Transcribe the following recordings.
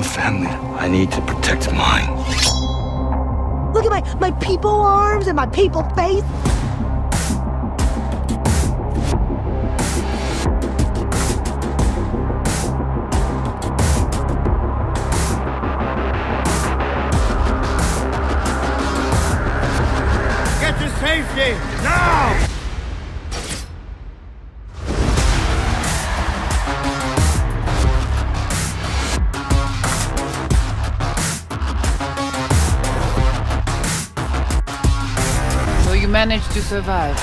a family. I need to protect mine. Look at my people arms and my people face. Get to safety, now! So you managed to survive.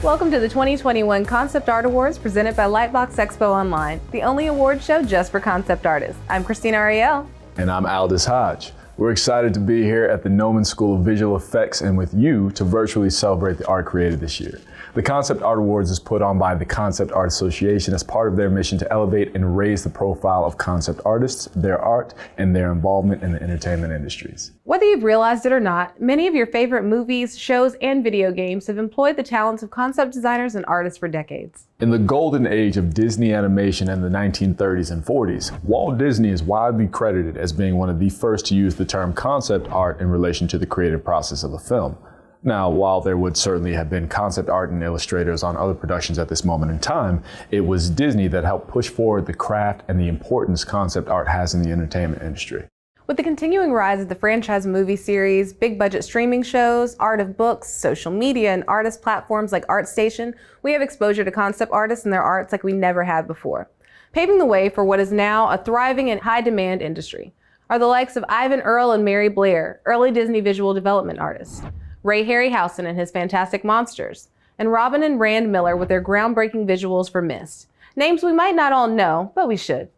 Welcome to the 2021 Concept Art Awards presented by Lightbox Expo Online, the only award show just for concept artists. I'm Christina Ariel. And I'm Aldous Hodge. We're excited to be here at the Gnomon School of Visual Effects and with you to virtually celebrate the art created this year. The Concept Art Awards is put on by the Concept Art Association as part of their mission to elevate and raise the profile of concept artists, their art, and their involvement in the entertainment industries. Whether you've realized it or not, many of your favorite movies, shows, and video games have employed the talents of concept designers and artists for decades. In the golden age of Disney animation in the 1930s and 40s, Walt Disney is widely credited as being one of the first to use the term concept art in relation to the creative process of a film. Now, while there would certainly have been concept art and illustrators on other productions at this moment in time, it was Disney that helped push forward the craft and the importance concept art has in the entertainment industry. With the continuing rise of the franchise movie series, big budget streaming shows, art of books, social media, and artist platforms like ArtStation, we have exposure to concept artists and their arts like we never have before. Paving the way for what is now a thriving and high demand industry are the likes of Ivan Earl and Mary Blair, early Disney visual development artists, Ray Harryhausen and his Fantastic Monsters, and Robin and Rand Miller with their groundbreaking visuals for Myst. Names we might not all know, but we should.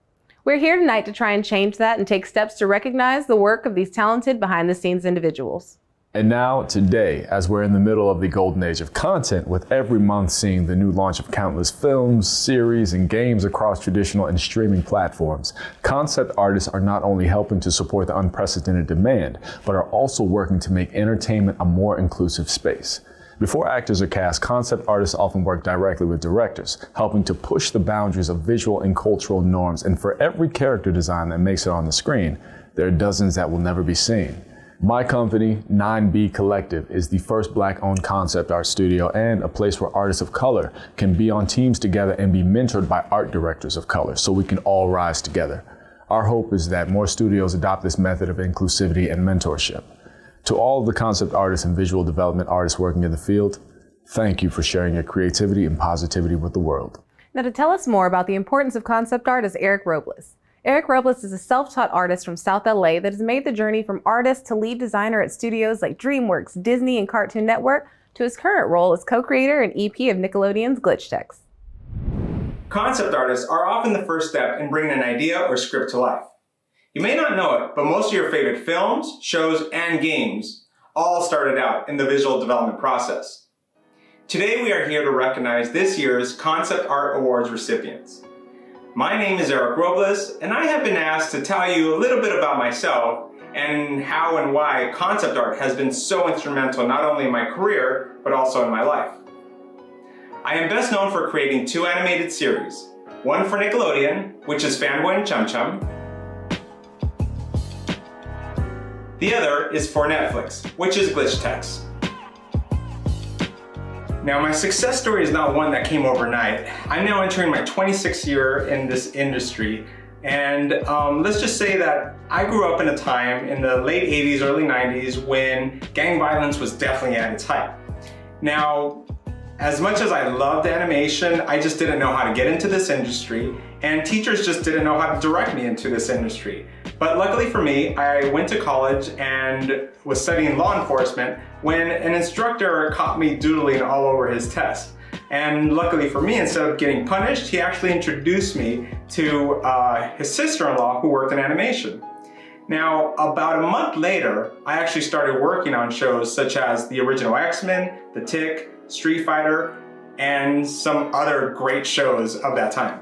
We're here tonight to try and change that and take steps to recognize the work of these talented behind-the-scenes individuals. And now, today, as we're in the middle of the golden age of content, with every month seeing the new launch of countless films, series, and games across traditional and streaming platforms, concept artists are not only helping to support the unprecedented demand, but are also working to make entertainment a more inclusive space. Before actors are cast, concept artists often work directly with directors, helping to push the boundaries of visual and cultural norms, and for every character design that makes it on the screen, there are dozens that will never be seen. My company, 9B Collective, is the first Black-owned concept art studio and a place where artists of color can be on teams together and be mentored by art directors of color so we can all rise together. Our hope is that more studios adopt this method of inclusivity and mentorship. To all of the concept artists and visual development artists working in the field, thank you for sharing your creativity and positivity with the world. Now, to tell us more about the importance of concept art is Eric Robles. Eric Robles is a self-taught artist from South LA that has made the journey from artist to lead designer at studios like DreamWorks, Disney, and Cartoon Network to his current role as co-creator and EP of Nickelodeon's Glitchtex. Concept artists are often the first step in bringing an idea or script to life. You may not know it, but most of your favorite films, shows, and games all started out in the visual development process. Today we are here to recognize this year's Concept Art Awards recipients. My name is Eric Robles, and I have been asked to tell you a little bit about myself and how and why concept art has been so instrumental not only in my career, but also in my life. I am best known for creating 2 animated series, one for Nickelodeon, which is Fanboy and Chum Chum, The other is for Netflix, which is GlitchText. Now, my success story is not one that came overnight. I'm now entering my 26th year in this industry, and let's just say that I grew up in a time in the late 80s, early 90s when gang violence was definitely at its height. Now, as much as I loved animation, I just didn't know how to get into this industry, and teachers just didn't know how to direct me into this industry. But luckily for me, I went to college and was studying law enforcement when an instructor caught me doodling all over his test. And luckily for me, instead of getting punished, he actually introduced me to his sister-in-law who worked in animation. Now, about a month later, I actually started working on shows such as the original X-Men, The Tick, Street Fighter, and some other great shows of that time.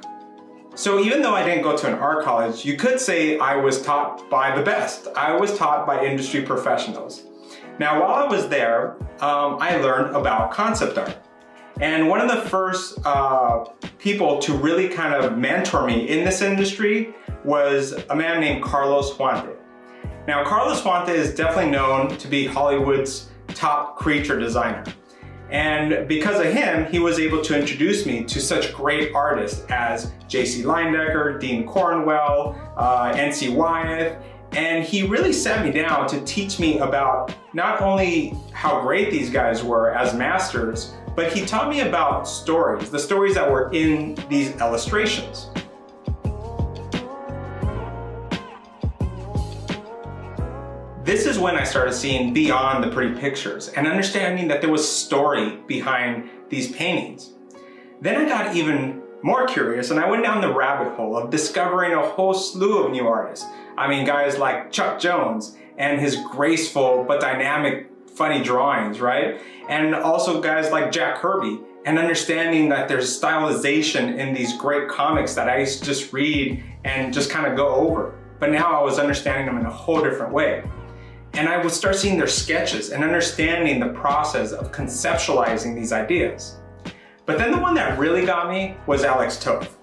So even though I didn't go to an art college, you could say I was taught by the best. I was taught by industry professionals. Now, while I was there, I learned about concept art. And one of the first people to really kind of mentor me in this industry was a man named Carlos Huante. Now, Carlos Huante is definitely known to be Hollywood's top creature designer. And because of him, he was able to introduce me to such great artists as J.C. Leyendecker, Dean Cornwell, N.C. Wyeth, and he really sat me down to teach me about not only how great these guys were as masters, but he taught me about stories, the stories that were in these illustrations. This is when I started seeing beyond the pretty pictures and understanding that there was story behind these paintings. Then I got even more curious and I went down the rabbit hole of discovering a whole slew of new artists. I mean, guys like Chuck Jones and his graceful but dynamic, funny drawings, right? And also guys like Jack Kirby, and understanding that there's stylization in these great comics that I used to just read and just kind of go over. But now I was understanding them in a whole different way. And I would start seeing their sketches and understanding the process of conceptualizing these ideas. But then the one that really got me was Alex Toth.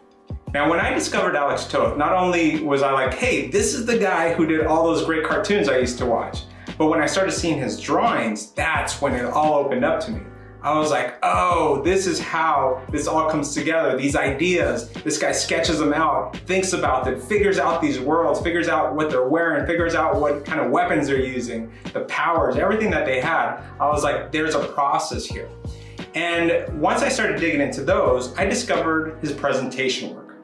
Now, when I discovered Alex Toth, not only was I like, hey, this is the guy who did all those great cartoons I used to watch, but when I started seeing his drawings, that's when it all opened up to me. I was like, oh, this is how this all comes together. These ideas, this guy sketches them out, thinks about it, figures out these worlds, figures out what they're wearing, figures out what kind of weapons they're using, the powers, everything that they had. I was like, there's a process here. And once I started digging into those, I discovered his presentation work.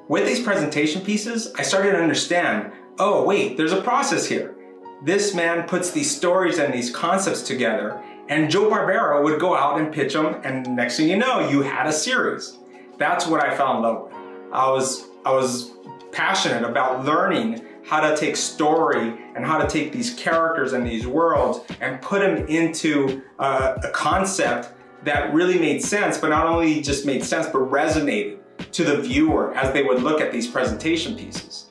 With these presentation pieces, I started to understand, oh wait, there's a process here. This man puts these stories and these concepts together, and Joe Barbera would go out and pitch them, and next thing you know, you had a series. That's what I fell in love with. I was passionate about learning how to take story and how to take these characters and these worlds and put them into a concept that really made sense, but not only just made sense, but resonated to the viewer as they would look at these presentation pieces.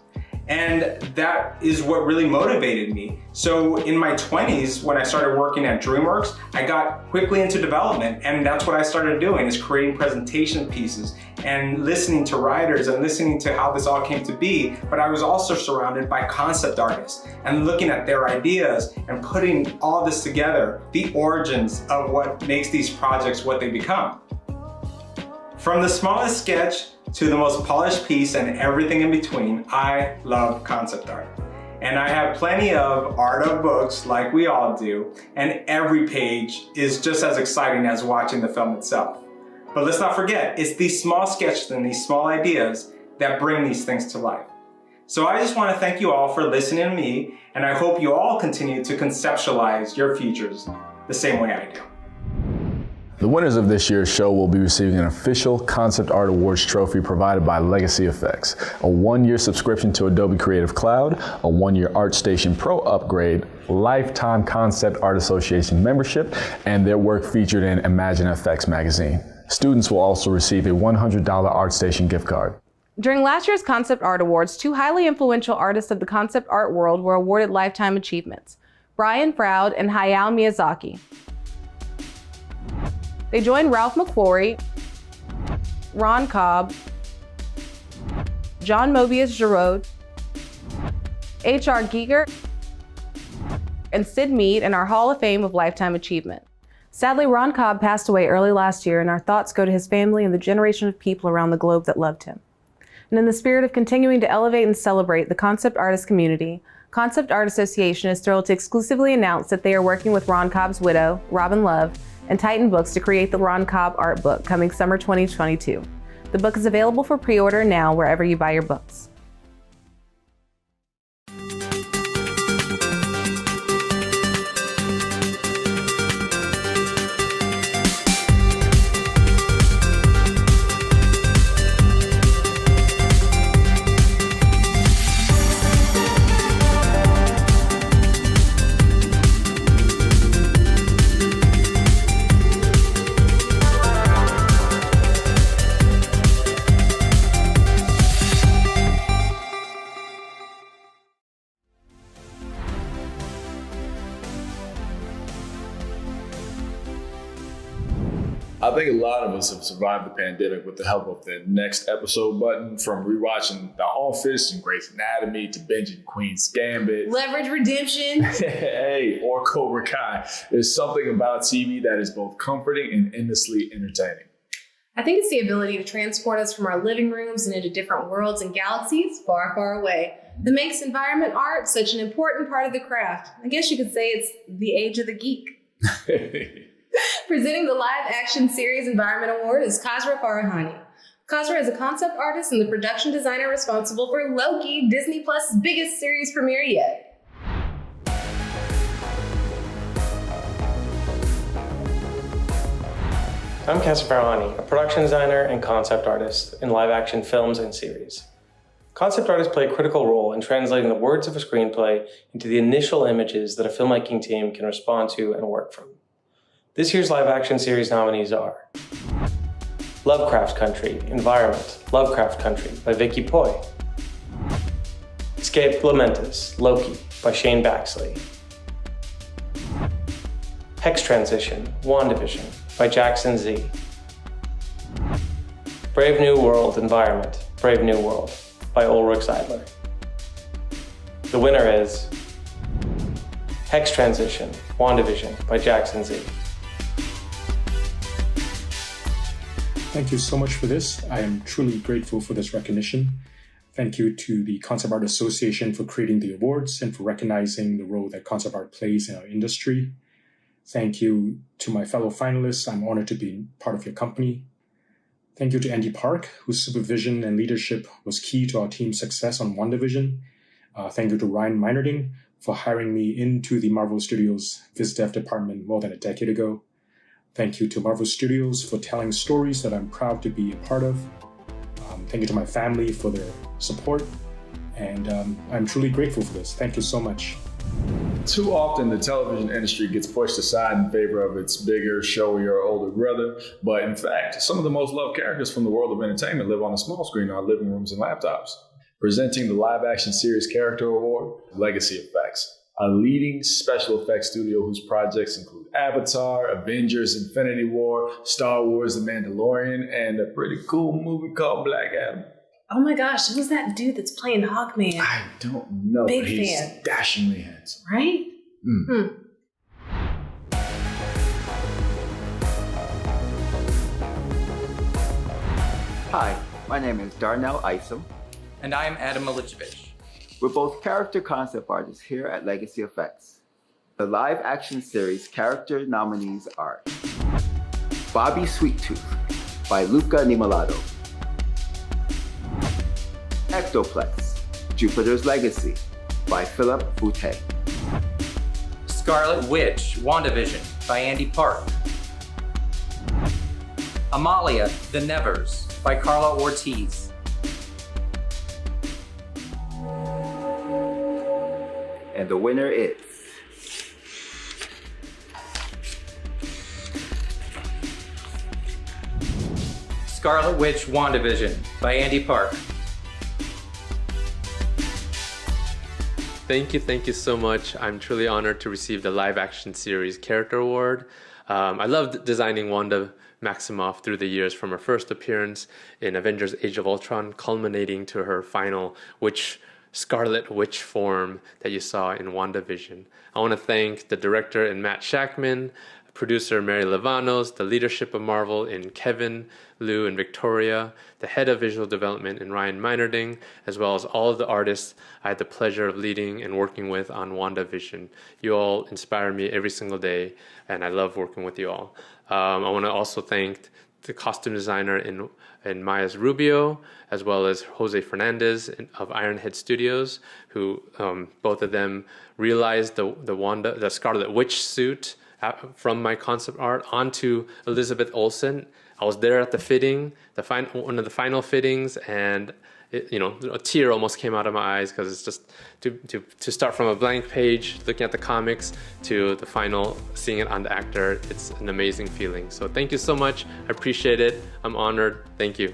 And that is what really motivated me. So in my 20s, when I started working at DreamWorks, I got quickly into development, and that's what I started doing, is creating presentation pieces and listening to writers and listening to how this all came to be. But I was also surrounded by concept artists and looking at their ideas and putting all this together, the origins of what makes these projects what they become. From the smallest sketch to the most polished piece and everything in between, I love concept art. And I have plenty of art of books like we all do, and every page is just as exciting as watching the film itself. But let's not forget, it's these small sketches and these small ideas that bring these things to life. So I just want to thank you all for listening to me, and I hope you all continue to conceptualize your futures the same way I do. The winners of this year's show will be receiving an official Concept Art Awards trophy provided by Legacy Effects, a 1-year subscription to Adobe Creative Cloud, a 1-year ArtStation Pro upgrade, lifetime Concept Art Association membership, and their work featured in Imagine FX magazine. Students will also receive a $100 ArtStation gift card. During last year's Concept Art Awards, 2 highly influential artists of the concept art world were awarded lifetime achievements: Brian Froud and Hayao Miyazaki. They joined Ralph McQuarrie, Ron Cobb, John Mobius Giraud, H.R. Giger, and Sid Mead in our Hall of Fame of Lifetime Achievement. Sadly, Ron Cobb passed away early last year, and our thoughts go to his family and the generation of people around the globe that loved him. And in the spirit of continuing to elevate and celebrate the concept artist community, Concept Art Association is thrilled to exclusively announce that they are working with Ron Cobb's widow, Robin Love, and Titan Books to create the Ron Cobb art book coming summer 2022. The book is available for pre-order now wherever you buy your books. I think a lot of us have survived the pandemic with the help of the next episode button, from rewatching The Office and Grey's Anatomy to binging Queen's Gambit. Leverage Redemption. Hey, or Cobra Kai. There's something about TV that is both comforting and endlessly entertaining. I think it's the ability to transport us from our living rooms and into different worlds and galaxies far, far away that makes environment art such an important part of the craft. I guess you could say it's the age of the geek. Presenting the live action series Environment Award is Khosrow Farahani. Khosrow is a concept artist and the production designer responsible for Loki, Disney Plus's biggest series premiere yet. I'm Khosrow Farahani, a production designer and concept artist in live action films and series. Concept artists play a critical role in translating the words of a screenplay into the initial images that a filmmaking team can respond to and work from. This year's live action series nominees are Lovecraft Country, Environment, Lovecraft Country by Vicky Poi. Escape Lamentus, Loki by Shane Baxley. Hex Transition, WandaVision by Jackson Z. Brave New World, Environment, Brave New World by Ulrich Seidler. The winner is Hex Transition, WandaVision by Jackson Z. Thank you so much for this. I am truly grateful for this recognition. Thank you to the Concept Art Association for creating the awards and for recognizing the role that concept art plays in our industry. Thank you to my fellow finalists. I'm honored to be part of your company. Thank you to Andy Park, whose supervision and leadership was key to our team's success on WandaVision. Thank you to Ryan Meinerding for hiring me into the Marvel Studios VizDev department more than a decade ago. Thank you to Marvel Studios for telling stories that I'm proud to be a part of. Thank you to my family for their support. And I'm truly grateful for this. Thank you so much. Too often, the television industry gets pushed aside in favor of its bigger, showier, older brother. But in fact, some of the most loved characters from the world of entertainment live on a small screen in our living rooms and laptops. Presenting the Live Action Series Character Award, Legacy Effects, a leading special effects studio whose projects include Avatar, Avengers, Infinity War, Star Wars, The Mandalorian, and a pretty cool movie called Black Adam. Oh my gosh, who's that dude that's playing Hawkman? I don't know. Big but he's fan. Dashingly handsome. Right? Hi, my name is Darnell Isom. And I am Adam Milicevic. We're both character concept artists here at Legacy Effects. The live action series character nominees are Bobby Sweettooth by Luca Nimalato, Ectoplex, Jupiter's Legacy by Philip Boutte, Scarlet Witch, WandaVision by Andy Park. Amalia, The Nevers by Carla Ortiz. And the winner is Scarlet Witch, WandaVision by Andy Park. Thank you so much. I'm truly honored to receive the live action series character award. I loved designing Wanda Maximoff through the years, from her first appearance in Avengers Age of Ultron, culminating to her final, which Scarlet Witch form that you saw in WandaVision. I want to thank the director in Matt Shackman, producer Mary Levanos, the leadership of Marvel in Kevin, Lou, and Victoria, the head of visual development in Ryan Meinerding, as well as all of the artists I had the pleasure of leading and working with on WandaVision. You all inspire me every single day, and I love working with you all. I want to also thank the costume designer in Mayas Rubio, as well as Jose Fernandez of Ironhead Studios, who both of them realized the Scarlet Witch suit from my concept art onto Elizabeth Olsen. I was there at the fitting, one of the final fittings, and a tear almost came out of my eyes, because it's just to start from a blank page, looking at the comics, to the final, seeing it on the actor. It's an amazing feeling. So thank you so much. I appreciate it. I'm honored. Thank you.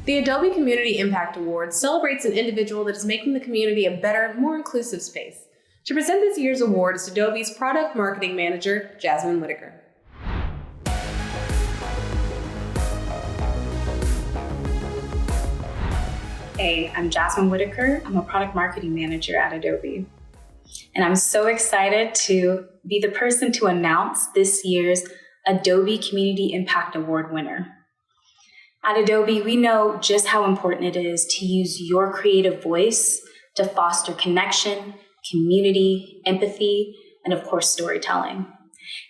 The Adobe Community Impact Award celebrates an individual that is making the community a better, more inclusive space. To present this year's award is Adobe's Product Marketing Manager, Jasmine Whitaker. Hey, I'm Jasmine Whitaker. I'm a Product Marketing Manager at Adobe. And I'm so excited to be the person to announce this year's Adobe Community Impact Award winner. At Adobe, we know just how important it is to use your creative voice to foster connection, community, empathy, and of course, storytelling.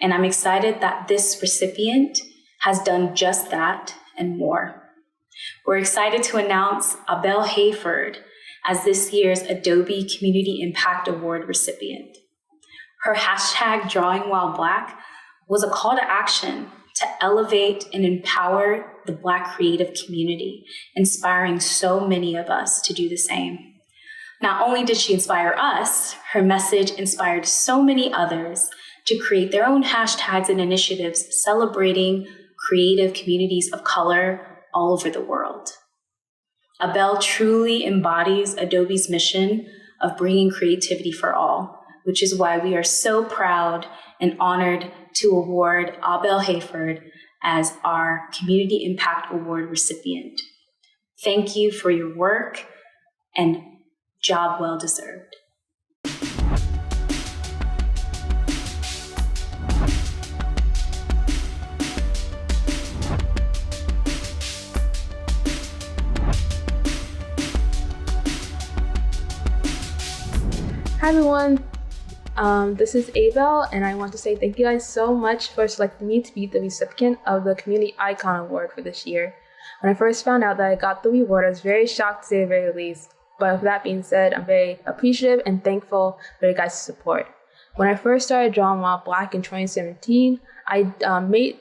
And I'm excited that this recipient has done just that and more. We're excited to announce Abel Hayford as this year's Adobe Community Impact Award recipient. Her hashtag #DrawingWhileBlack was a call to action to elevate and empower the Black creative community, inspiring so many of us to do the same. Not only did she inspire us, her message inspired so many others to create their own hashtags and initiatives celebrating creative communities of color all over the world. Abel truly embodies Adobe's mission of bringing creativity for all, which is why we are so proud and honored to award Abel Hayford as our Community Impact Award recipient. Thank you for your work and job well deserved. Hi everyone, this is Abel, and I want to say thank you guys so much for selecting me to be the recipient of the Community Icon Award for this year. When I first found out that I got the award, I was very shocked to say the very least. But with that being said, I'm very appreciative and thankful for your guys' support. When I first started Drawing While Black in 2017, I made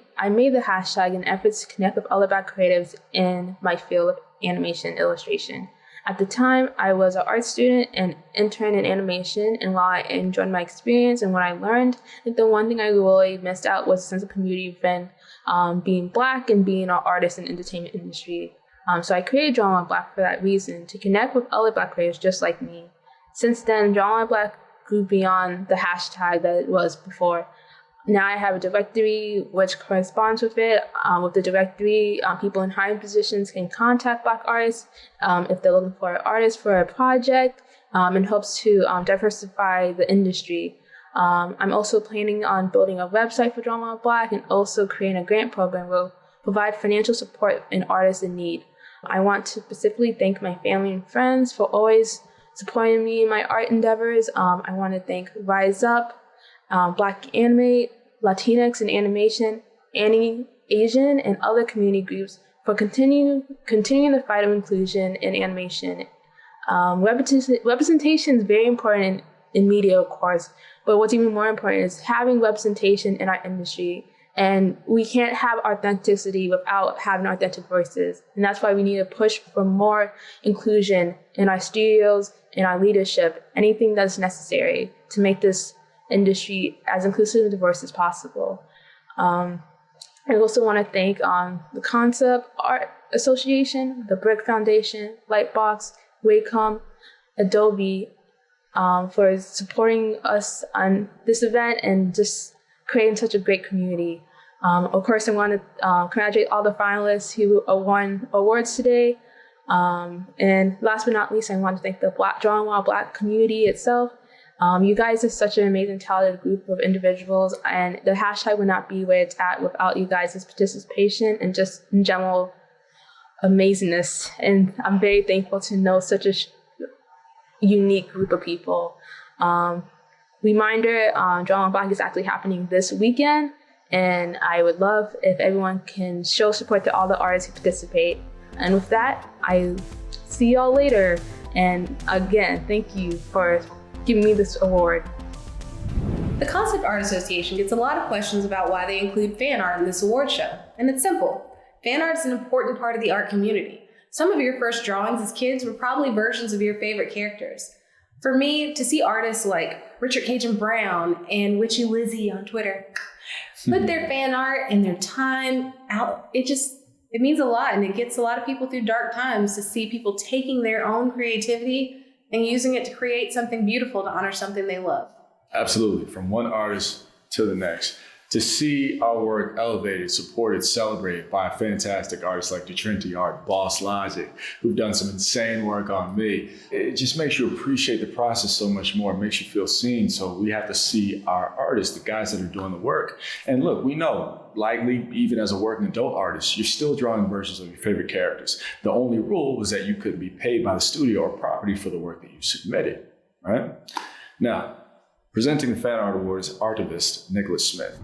the hashtag in an effort to connect with other Black creatives in my field of animation illustration. At the time, I was an art student and intern in animation, and while I enjoyed my experience and what I learned, I think the one thing I really missed out was a sense of community within being Black and being an artist in the entertainment industry. So I created Drawing While Black for that reason, to connect with other Black creators just like me. Since then, Drawing While Black grew beyond the hashtag that it was before. Now I have a directory which corresponds with it. With the directory, people in hiring positions can contact Black artists if they're looking for an artist for a project, and helps to diversify the industry. I'm also planning on building a website for Drawing While Black and also creating a grant program that will provide financial support in artists in need. I want to specifically thank my family and friends for always supporting me in my art endeavors. I want to thank Rise Up, Black Animate, Latinx in Animation, Annie Asian, and other community groups for continuing the fight of inclusion in animation. Representation is very important in media, of course, but what's even more important is having representation in our industry, And we can't have authenticity without having authentic voices. And that's why we need to push for more inclusion in our studios, in our leadership, anything that's necessary to make this industry as inclusive and diverse as possible. I also want to thank the Concept Art Association, the Brick Foundation, Lightbox, Wacom, Adobe for supporting us on this event and just creating such a great community. Of course, I want to congratulate all the finalists who won awards today. And last but not least, I want to thank the Drawing While Black community itself. You guys are such an amazing, talented group of individuals, and the hashtag would not be where it's at without you guys' participation and just in general amazingness. And I'm very thankful to know such a unique group of people. Reminder, Drawing While Black is actually happening this weekend, and I would love if everyone can show support to all the artists who participate. And with that, I see y'all later. And again, thank you for giving me this award. The Concept Art Association gets a lot of questions about why they include fan art in this award show. And it's simple. Fan art is an important part of the art community. Some of your first drawings as kids were probably versions of your favorite characters. For me, to see artists like Richard Cajun Brown and Witchy Lizzie on Twitter put their fan art and their time out, it means a lot, and it gets a lot of people through dark times to see people taking their own creativity and using it to create something beautiful to honor something they love. Absolutely, from one artist to the next. To see our work elevated, supported, celebrated by fantastic artists like Trinity Art, Boss Logic, who've done some insane work on me, it just makes you appreciate the process so much more. It makes you feel seen. So we have to see our artists, the guys that are doing the work. And look, we know, likely, even as a working adult artist, you're still drawing versions of your favorite characters. The only rule was that you couldn't be paid by the studio or property for the work that you submitted, right? Now, presenting the Fan Art Award is artivist Nicholas Smith.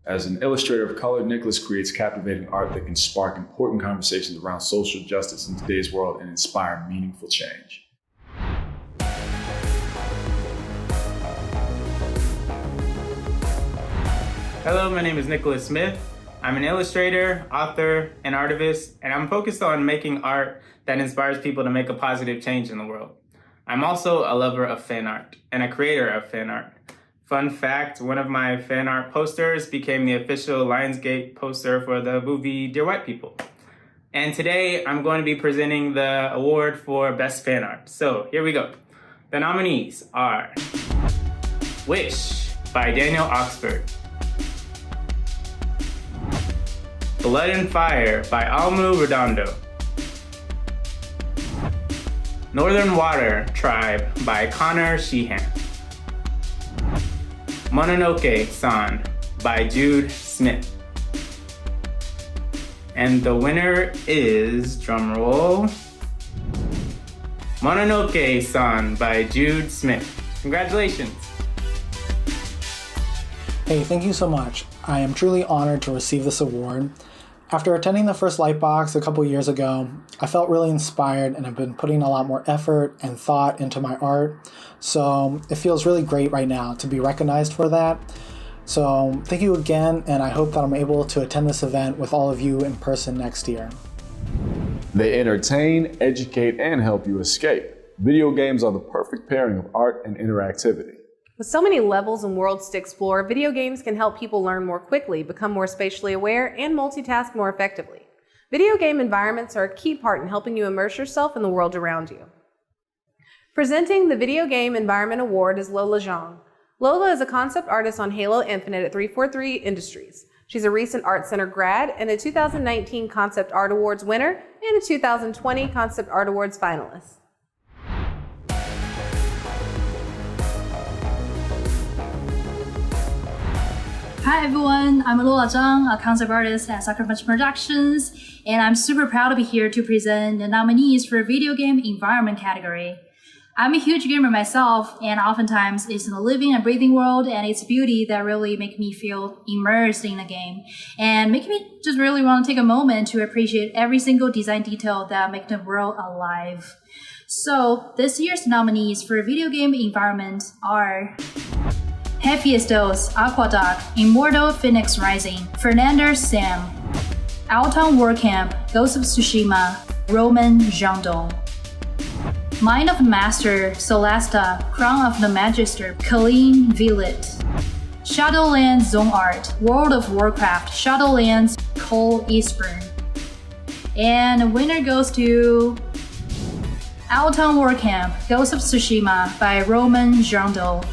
As an illustrator of color, Nicholas creates captivating art that can spark important conversations around social justice in today's world and inspire meaningful change. Hello, my name is Nicholas Smith. I'm an illustrator, author, and artivist, and I'm focused on making art that inspires people to make a positive change in the world. I'm also a lover of fan art and a creator of fan art. Fun fact, one of my fan art posters became the official Lionsgate poster for the movie Dear White People. And today I'm going to be presenting the award for Best Fan Art. So here we go. The nominees are Wish by Daniel Oxford, Blood and Fire by Almu Redondo, Northern Water Tribe by Connor Sheehan, Mononoke-san by Jude Smith. And the winner is, drumroll, Mononoke-san by Jude Smith. Congratulations. Hey, thank you so much. I am truly honored to receive this award. After attending the first Lightbox a couple years ago, I felt really inspired and have been putting a lot more effort and thought into my art. So it feels really great right now to be recognized for that. So thank you again, and I hope that I'm able to attend this event with all of you in person next year. They entertain, educate, and help you escape. Video games are the perfect pairing of art and interactivity. With so many levels and worlds to explore, video games can help people learn more quickly, become more spatially aware, and multitask more effectively. Video game environments are a key part in helping you immerse yourself in the world around you. Presenting the Video Game Environment Award is Lola Zhang. Lola is a concept artist on Halo Infinite at 343 Industries. She's a recent Art Center grad and a 2019 Concept Art Awards winner and a 2020 Concept Art Awards finalist. Hi everyone, I'm Lola Zhang, a concept artist at Sucker Punch Productions, and I'm super proud to be here to present the nominees for Video Game Environment category. I'm a huge gamer myself, and oftentimes it's in the living and breathing world and its beauty that really make me feel immersed in the game, and make me just really want to take a moment to appreciate every single design detail that make the world alive. So this year's nominees for Video Game Environment are Hephaestus, Aqueduct, Immortal Phoenix Rising, Fernandez Sam, Alton War Camp, Ghost of Tsushima, Roman Jandal. Mind of the Master, Solasta, Crown of the Magister, Colleen Villet. Shadowlands Zone Art, World of Warcraft, Shadowlands, Cole Eastburn. And the winner goes to Alton War Camp, Ghost of Tsushima by Roman Jandal.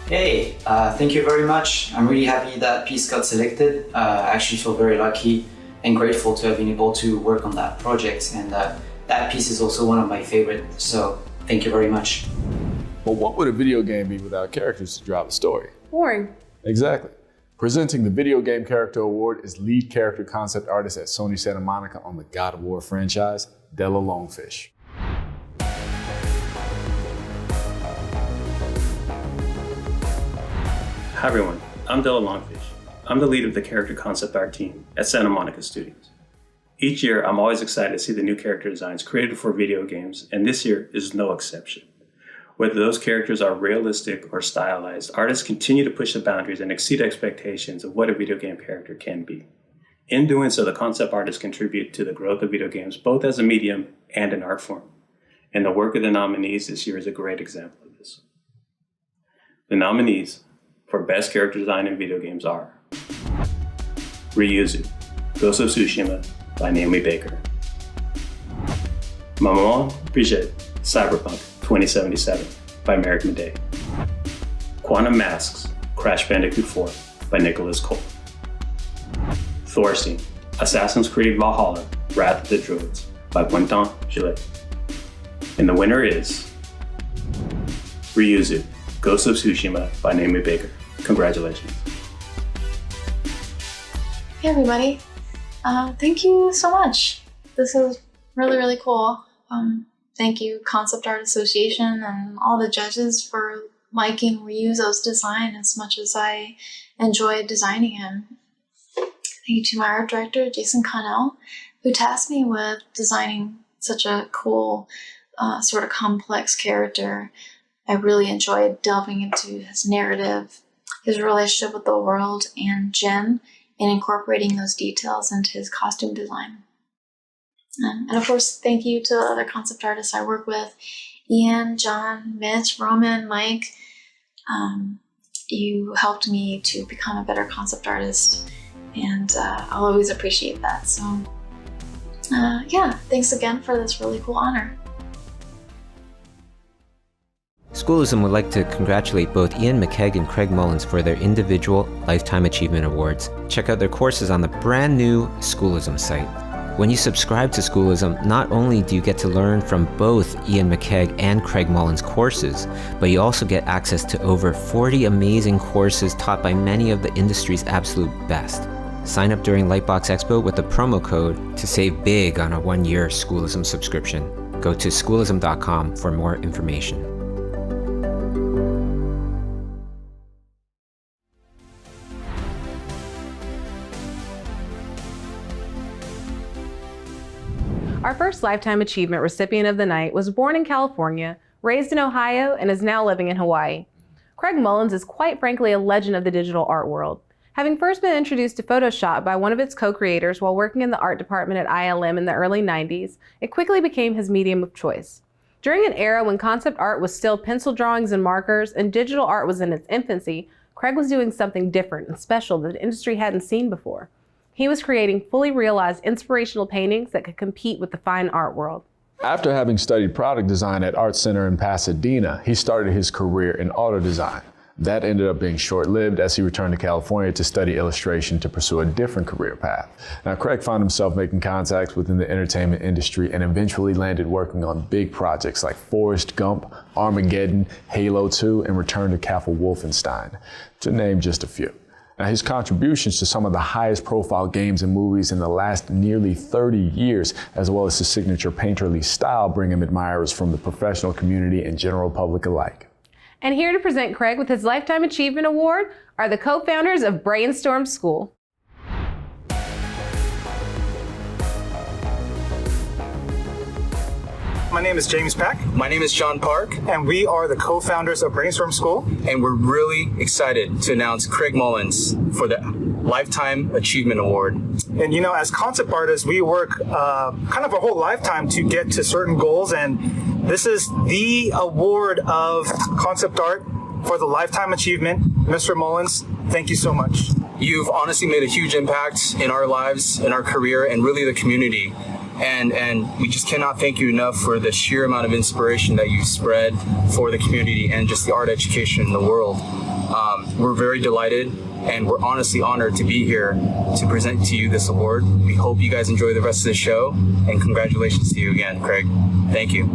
Hey, thank you very much. I'm really happy that piece got selected. I actually feel very lucky and grateful to have been able to work on that project, and that piece is also one of my favorites, so thank you very much. But what would a video game be without characters to drive the story? Boring. Exactly. Presenting the Video Game Character Award is lead character concept artist at Sony Santa Monica on the God of War franchise, Della Longfish. Hi everyone, I'm Della Longfish. I'm the lead of the character concept art team at Santa Monica Studios. Each year, I'm always excited to see the new character designs created for video games, and this year is no exception. Whether those characters are realistic or stylized, artists continue to push the boundaries and exceed expectations of what a video game character can be. In doing so, the concept artists contribute to the growth of video games both as a medium and an art form. And the work of the nominees this year is a great example of this. The nominees for Best Character Design in Video Games are Ryuzu, Ghost of Tsushima by Naomi Baker, Maman Brigitte, Cyberpunk 2077 by Merrick Midday, Quantum Masks, Crash Bandicoot 4 by Nicholas Cole, Thorstein, Assassin's Creed Valhalla, Wrath of the Druids by Quentin Gillet. And the winner is Ryuzu, Ghost of Tsushima by Naomi Baker. Congratulations. Hey everybody, thank you so much. This is really, really cool. Thank you Concept Art Association and all the judges for liking Ryuzo's design as much as I enjoyed designing him. Thank you to my art director, Jason Connell, who tasked me with designing such a cool, sort of complex character. I really enjoyed delving into his narrative, his relationship with the world and Jen, and incorporating those details into his costume design. And of course, thank you to the other concept artists I work with, Ian, John, Mitch, Roman, Mike. You helped me to become a better concept artist, and I'll always appreciate that. So yeah, thanks again for this really cool honor. Schoolism would like to congratulate both Ian McKeag and Craig Mullins for their individual Lifetime Achievement Awards. Check out their courses on the brand new Schoolism site. When you subscribe to Schoolism, not only do you get to learn from both Ian McKeag and Craig Mullins' courses, but you also get access to over 40 amazing courses taught by many of the industry's absolute best. Sign up during Lightbox Expo with the promo code to save big on a one-year Schoolism subscription. Go to schoolism.com for more information. Our first Lifetime Achievement recipient of the night was born in California, raised in Ohio, and is now living in Hawaii. Craig Mullins is quite frankly a legend of the digital art world. Having first been introduced to Photoshop by one of its co-creators while working in the art department at ILM in the early 90s, it quickly became his medium of choice. During an era when concept art was still pencil drawings and markers and digital art was in its infancy, Craig was doing something different and special that the industry hadn't seen before. He was creating fully realized inspirational paintings that could compete with the fine art world. After having studied product design at Art Center in Pasadena, he started his career in auto design. That ended up being short-lived as he returned to California to study illustration to pursue a different career path. Now, Craig found himself making contacts within the entertainment industry and eventually landed working on big projects like Forrest Gump, Armageddon, Halo 2, and Return to Castle Wolfenstein, to name just a few. Now, his contributions to some of the highest profile games and movies in the last nearly 30 years, as well as his signature painterly style, bring him admirers from the professional community and general public alike. And here to present Craig with his Lifetime Achievement Award are the co-founders of Brainstorm School. My name is James Peck. My name is Sean Park. And we are the co-founders of Brainstorm School. And we're really excited to announce Craig Mullins for the Lifetime Achievement Award. And you know, as concept artists, we work kind of a whole lifetime to get to certain goals. And this is the award of concept art for the Lifetime Achievement. Mr. Mullins, thank you so much. You've honestly made a huge impact in our lives, in our career, and really the community. And we just cannot thank you enough for the sheer amount of inspiration that you spread for the community and just the art education in the world. We're very delighted, and we're honestly honored to be here to present to you this award. We hope you guys enjoy the rest of the show, and congratulations to you again, Craig. Thank you.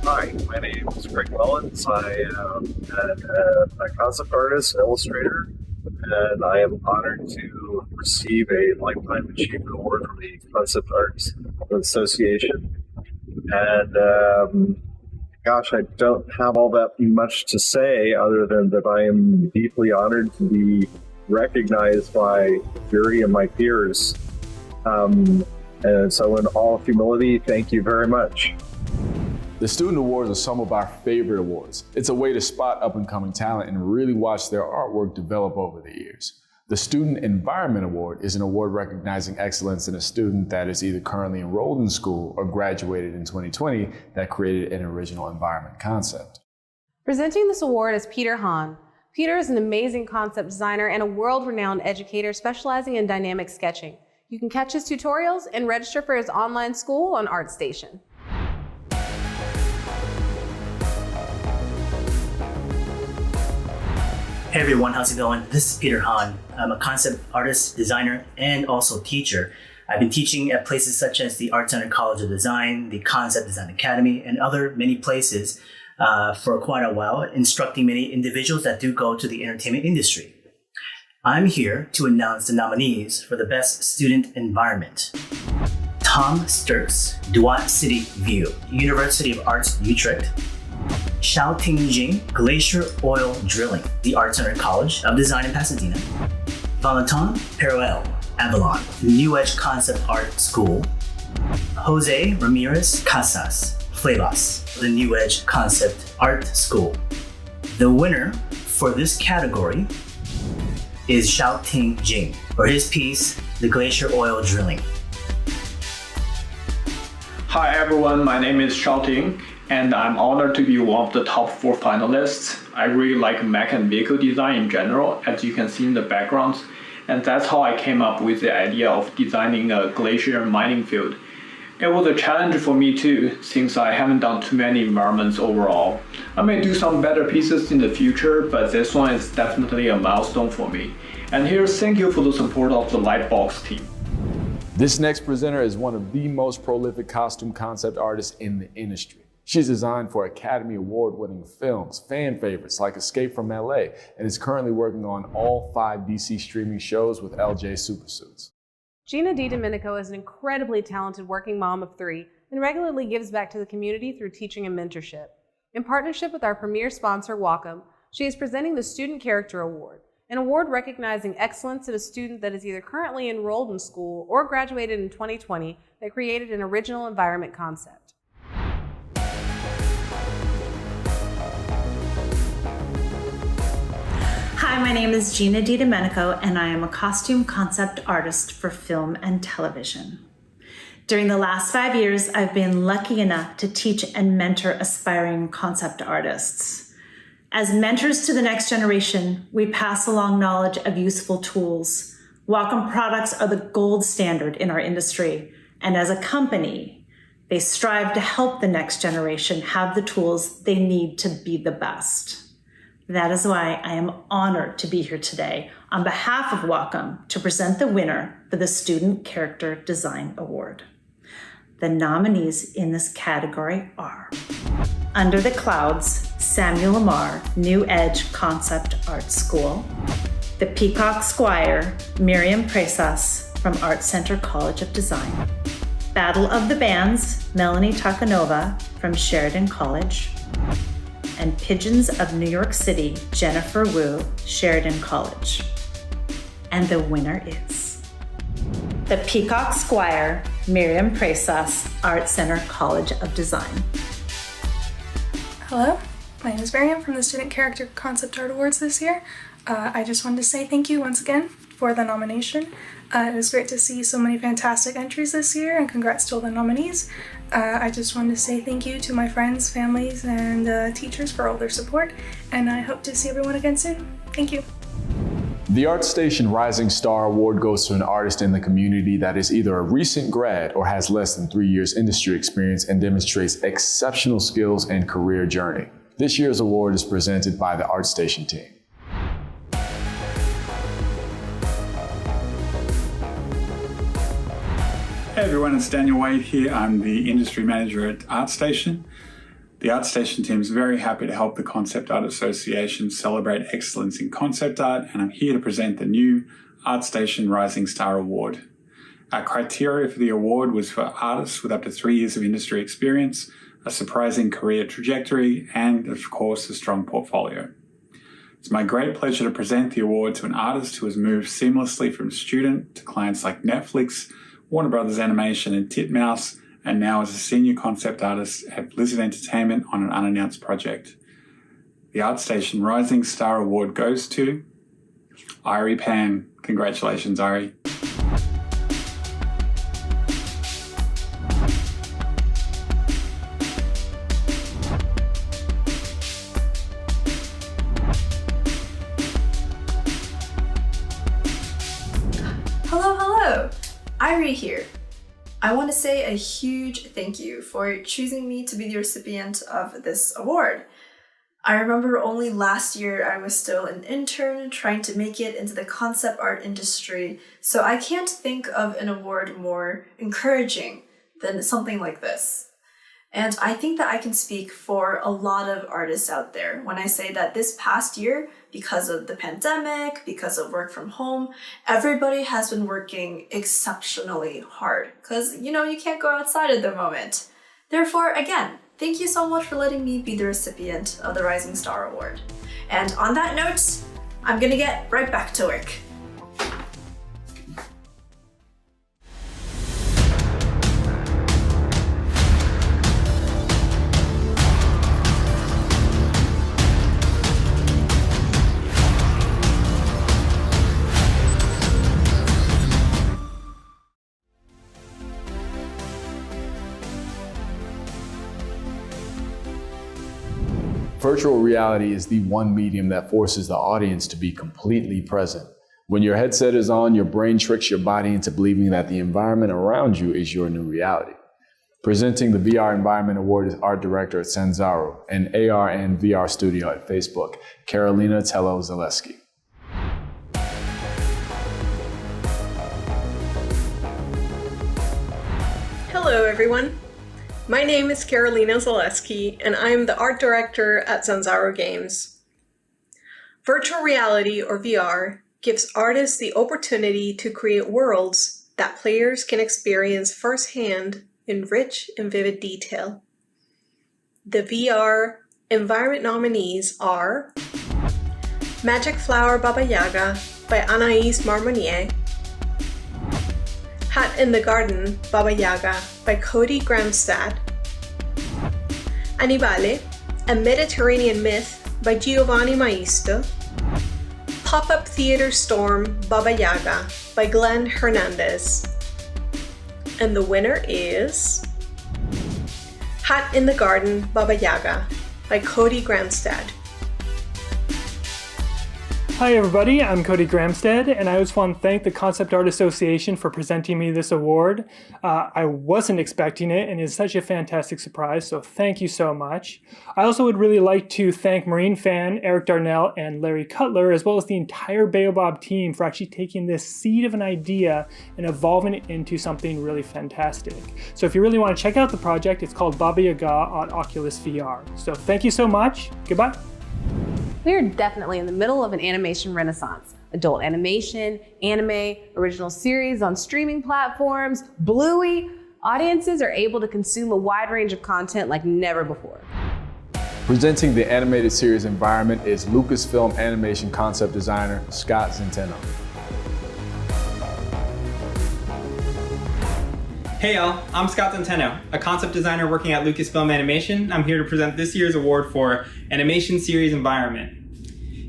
Hi, my name is Craig Mullins. I am a concept artist, illustrator, and I am honored to receive a Lifetime Achievement Award from the Concept Arts Association. And gosh, I don't have all that much to say other than that I am deeply honored to be recognized by the jury and my peers. And so in all humility, thank you very much. The Student Awards are some of our favorite awards. It's a way to spot up-and-coming talent and really watch their artwork develop over the years. The Student Environment Award is an award recognizing excellence in a student that is either currently enrolled in school or graduated in 2020 that created an original environment concept. Presenting this award is Peter Hahn. Peter is an amazing concept designer and a world-renowned educator specializing in dynamic sketching. You can catch his tutorials and register for his online school on ArtStation. Hey everyone, how's it going? This is Peter Hahn. I'm a concept artist, designer, and also teacher. I've been teaching at places such as the Art Center College of Design, the Concept Design Academy, and other many places for quite a while, instructing many individuals that do go to the entertainment industry. I'm here to announce the nominees for the Best Student Environment. Tom Sturks, Duat City View, University of Arts, Utrecht. Xiaoting Jing, Glacier Oil Drilling, the Art Center College of Design in Pasadena. Valentin Peruel, Avalon, New Edge Concept Art School. Jose Ramirez Casas, Flavas, the New Edge Concept Art School. The winner for this category is Xiaoting Jing for his piece, The Glacier Oil Drilling. Hi everyone, my name is Xiaoting, and I'm honored to be one of the top 4 finalists. I really like mech and vehicle design in general, as you can see in the backgrounds, and that's how I came up with the idea of designing a glacier mining field. It was a challenge for me too, since I haven't done too many environments overall. I may do some better pieces in the future, but this one is definitely a milestone for me. And here's thank you for the support of the Lightbox team. This next presenter is one of the most prolific costume concept artists in the industry. She's designed for Academy Award-winning films, fan favorites like Escape from LA, and is currently working on all 5 DC streaming shows with LJ Supersuits. Gina DiDomenico is an incredibly talented working mom of 3 and regularly gives back to the community through teaching and mentorship. In partnership with our premier sponsor, Wacom, she is presenting the Student Character Award, an award recognizing excellence in a student that is either currently enrolled in school or graduated in 2020 that created an original environment concept. Hi, my name is Gina DiDomenico, and I am a costume concept artist for film and television. During the last 5 years, I've been lucky enough to teach and mentor aspiring concept artists. As mentors to the next generation, we pass along knowledge of useful tools. Wacom products are the gold standard in our industry, and as a company, they strive to help the next generation have the tools they need to be the best. That is why I am honored to be here today on behalf of Wacom to present the winner for the Student Character Design Award. The nominees in this category are Under the Clouds, Samuel Lamar, New Edge Concept Art School. The Peacock Squire, Miriam Presas from Art Center College of Design. Battle of the Bands, Melanie Takanova from from Sheridan College. And Pigeons of New York City, Jennifer Wu, Sheridan College. And the winner is the Peacock Squire, Miriam Presas, Art Center College of Design. Hello, my name is Miriam from the Student Character Concept Art Awards this year. I just wanted to say thank you once again for the nomination. It was great to see so many fantastic entries this year, and congrats to all the nominees. I just wanted to say thank you to my friends, families, and teachers for all their support, and I hope to see everyone again soon. Thank you. The ArtStation Rising Star Award goes to an artist in the community that is either a recent grad or has less than 3 years industry experience and demonstrates exceptional skills and career journey. This year's award is presented by the ArtStation team. Hey everyone, it's Daniel Wade here. I'm the industry manager at ArtStation. The ArtStation team is very happy to help the Concept Art Association celebrate excellence in concept art, and I'm here to present the new ArtStation Rising Star Award. Our criteria for the award was for artists with up to 3 years of industry experience, a surprising career trajectory, and of course, a strong portfolio. It's my great pleasure to present the award to an artist who has moved seamlessly from student to clients like Netflix, Warner Brothers Animation, and Titmouse, and now as a senior concept artist at Blizzard Entertainment on an unannounced project. The ArtStation Rising Star Award goes to Irie Pan. Congratulations, Irie. Hello, Irie here. I want to say a huge thank you for choosing me to be the recipient of this award. I remember only last year I was still an intern trying to make it into the concept art industry, so I can't think of an award more encouraging than something like this. And I think that I can speak for a lot of artists out there when I say that this past year, because of the pandemic, because of work from home, everybody has been working exceptionally hard because, you can't go outside at the moment. Therefore, again, thank you so much for letting me be the recipient of the Rising Star Award. And on that note, I'm gonna get right back to work. Virtual reality is the one medium that forces the audience to be completely present. When your headset is on, your brain tricks your body into believing that the environment around you is your new reality. Presenting the VR Environment Award is art director at Sanzaru, an AR and VR studio at Facebook, Carolina Tello-Zaleski. Hello everyone. My name is Carolina Zaleski, and I'm the art director at Sanzaru Games. Virtual reality, or VR, gives artists the opportunity to create worlds that players can experience firsthand in rich and vivid detail. The VR Environment nominees are Magic Flower Baba Yaga by Anaïs Marmonier, Hat in the Garden Baba Yaga by Cody Gramstad, Annibale, A Mediterranean Myth by Giovanni Maisto, Pop-Up Theater Storm Baba Yaga by Glenn Hernandez. And the winner is Hat in the Garden Baba Yaga by Cody Gramstad. Hi everybody, I'm Cody Gramstad, and I just want to thank the Concept Art Association for presenting me this award. I wasn't expecting it, and it's such a fantastic surprise, so thank you so much. I also would really like to thank Marine Fan, Eric Darnell, and Larry Cutler, as well as the entire Baobab team for actually taking this seed of an idea and evolving it into something really fantastic. So if you really want to check out the project, it's called Baba Yaga on Oculus VR. So thank you so much. Goodbye. We are definitely in the middle of an animation renaissance. Adult animation, anime, original series on streaming platforms, Bluey, Audiences are able to consume a wide range of content like never before. Presenting the animated series environment is Lucasfilm animation concept designer Scott Centeno. Hey y'all, I'm Scott Centeno, a concept designer working at Lucasfilm Animation. I'm here to present this year's award for Animation Series Environment.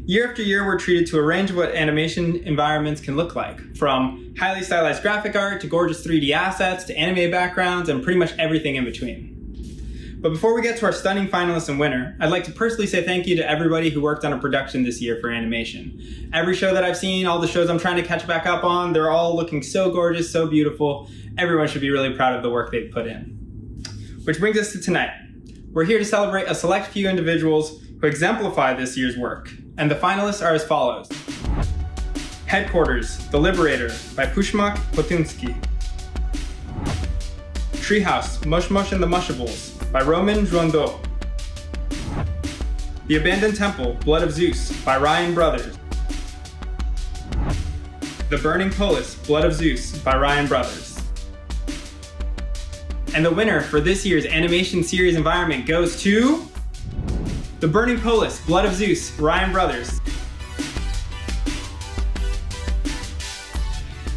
Year after year, we're treated to a range of what animation environments can look like, from highly stylized graphic art to gorgeous 3D assets to anime backgrounds and pretty much everything in between. But before we get to our stunning finalist and winner, I'd like to personally say thank you to everybody who worked on a production this year for animation. Every show that I've seen, all the shows I'm trying to catch back up on, they're all looking so gorgeous, so beautiful. Everyone should be really proud of the work they've put in. Which brings us to tonight. We're here to celebrate a select few individuals who exemplify this year's work. And the finalists are as follows. Headquarters, The Liberator by Pushmak Potunsky. Treehouse, Mush Mush and the Mushables by Roman Joindot. The Abandoned Temple, Blood of Zeus by Ryan Brothers. The Burning Polis, Blood of Zeus by Ryan Brothers. And the winner for this year's animation series environment goes to The Burning Polis, Blood of Zeus, Ryan Brothers.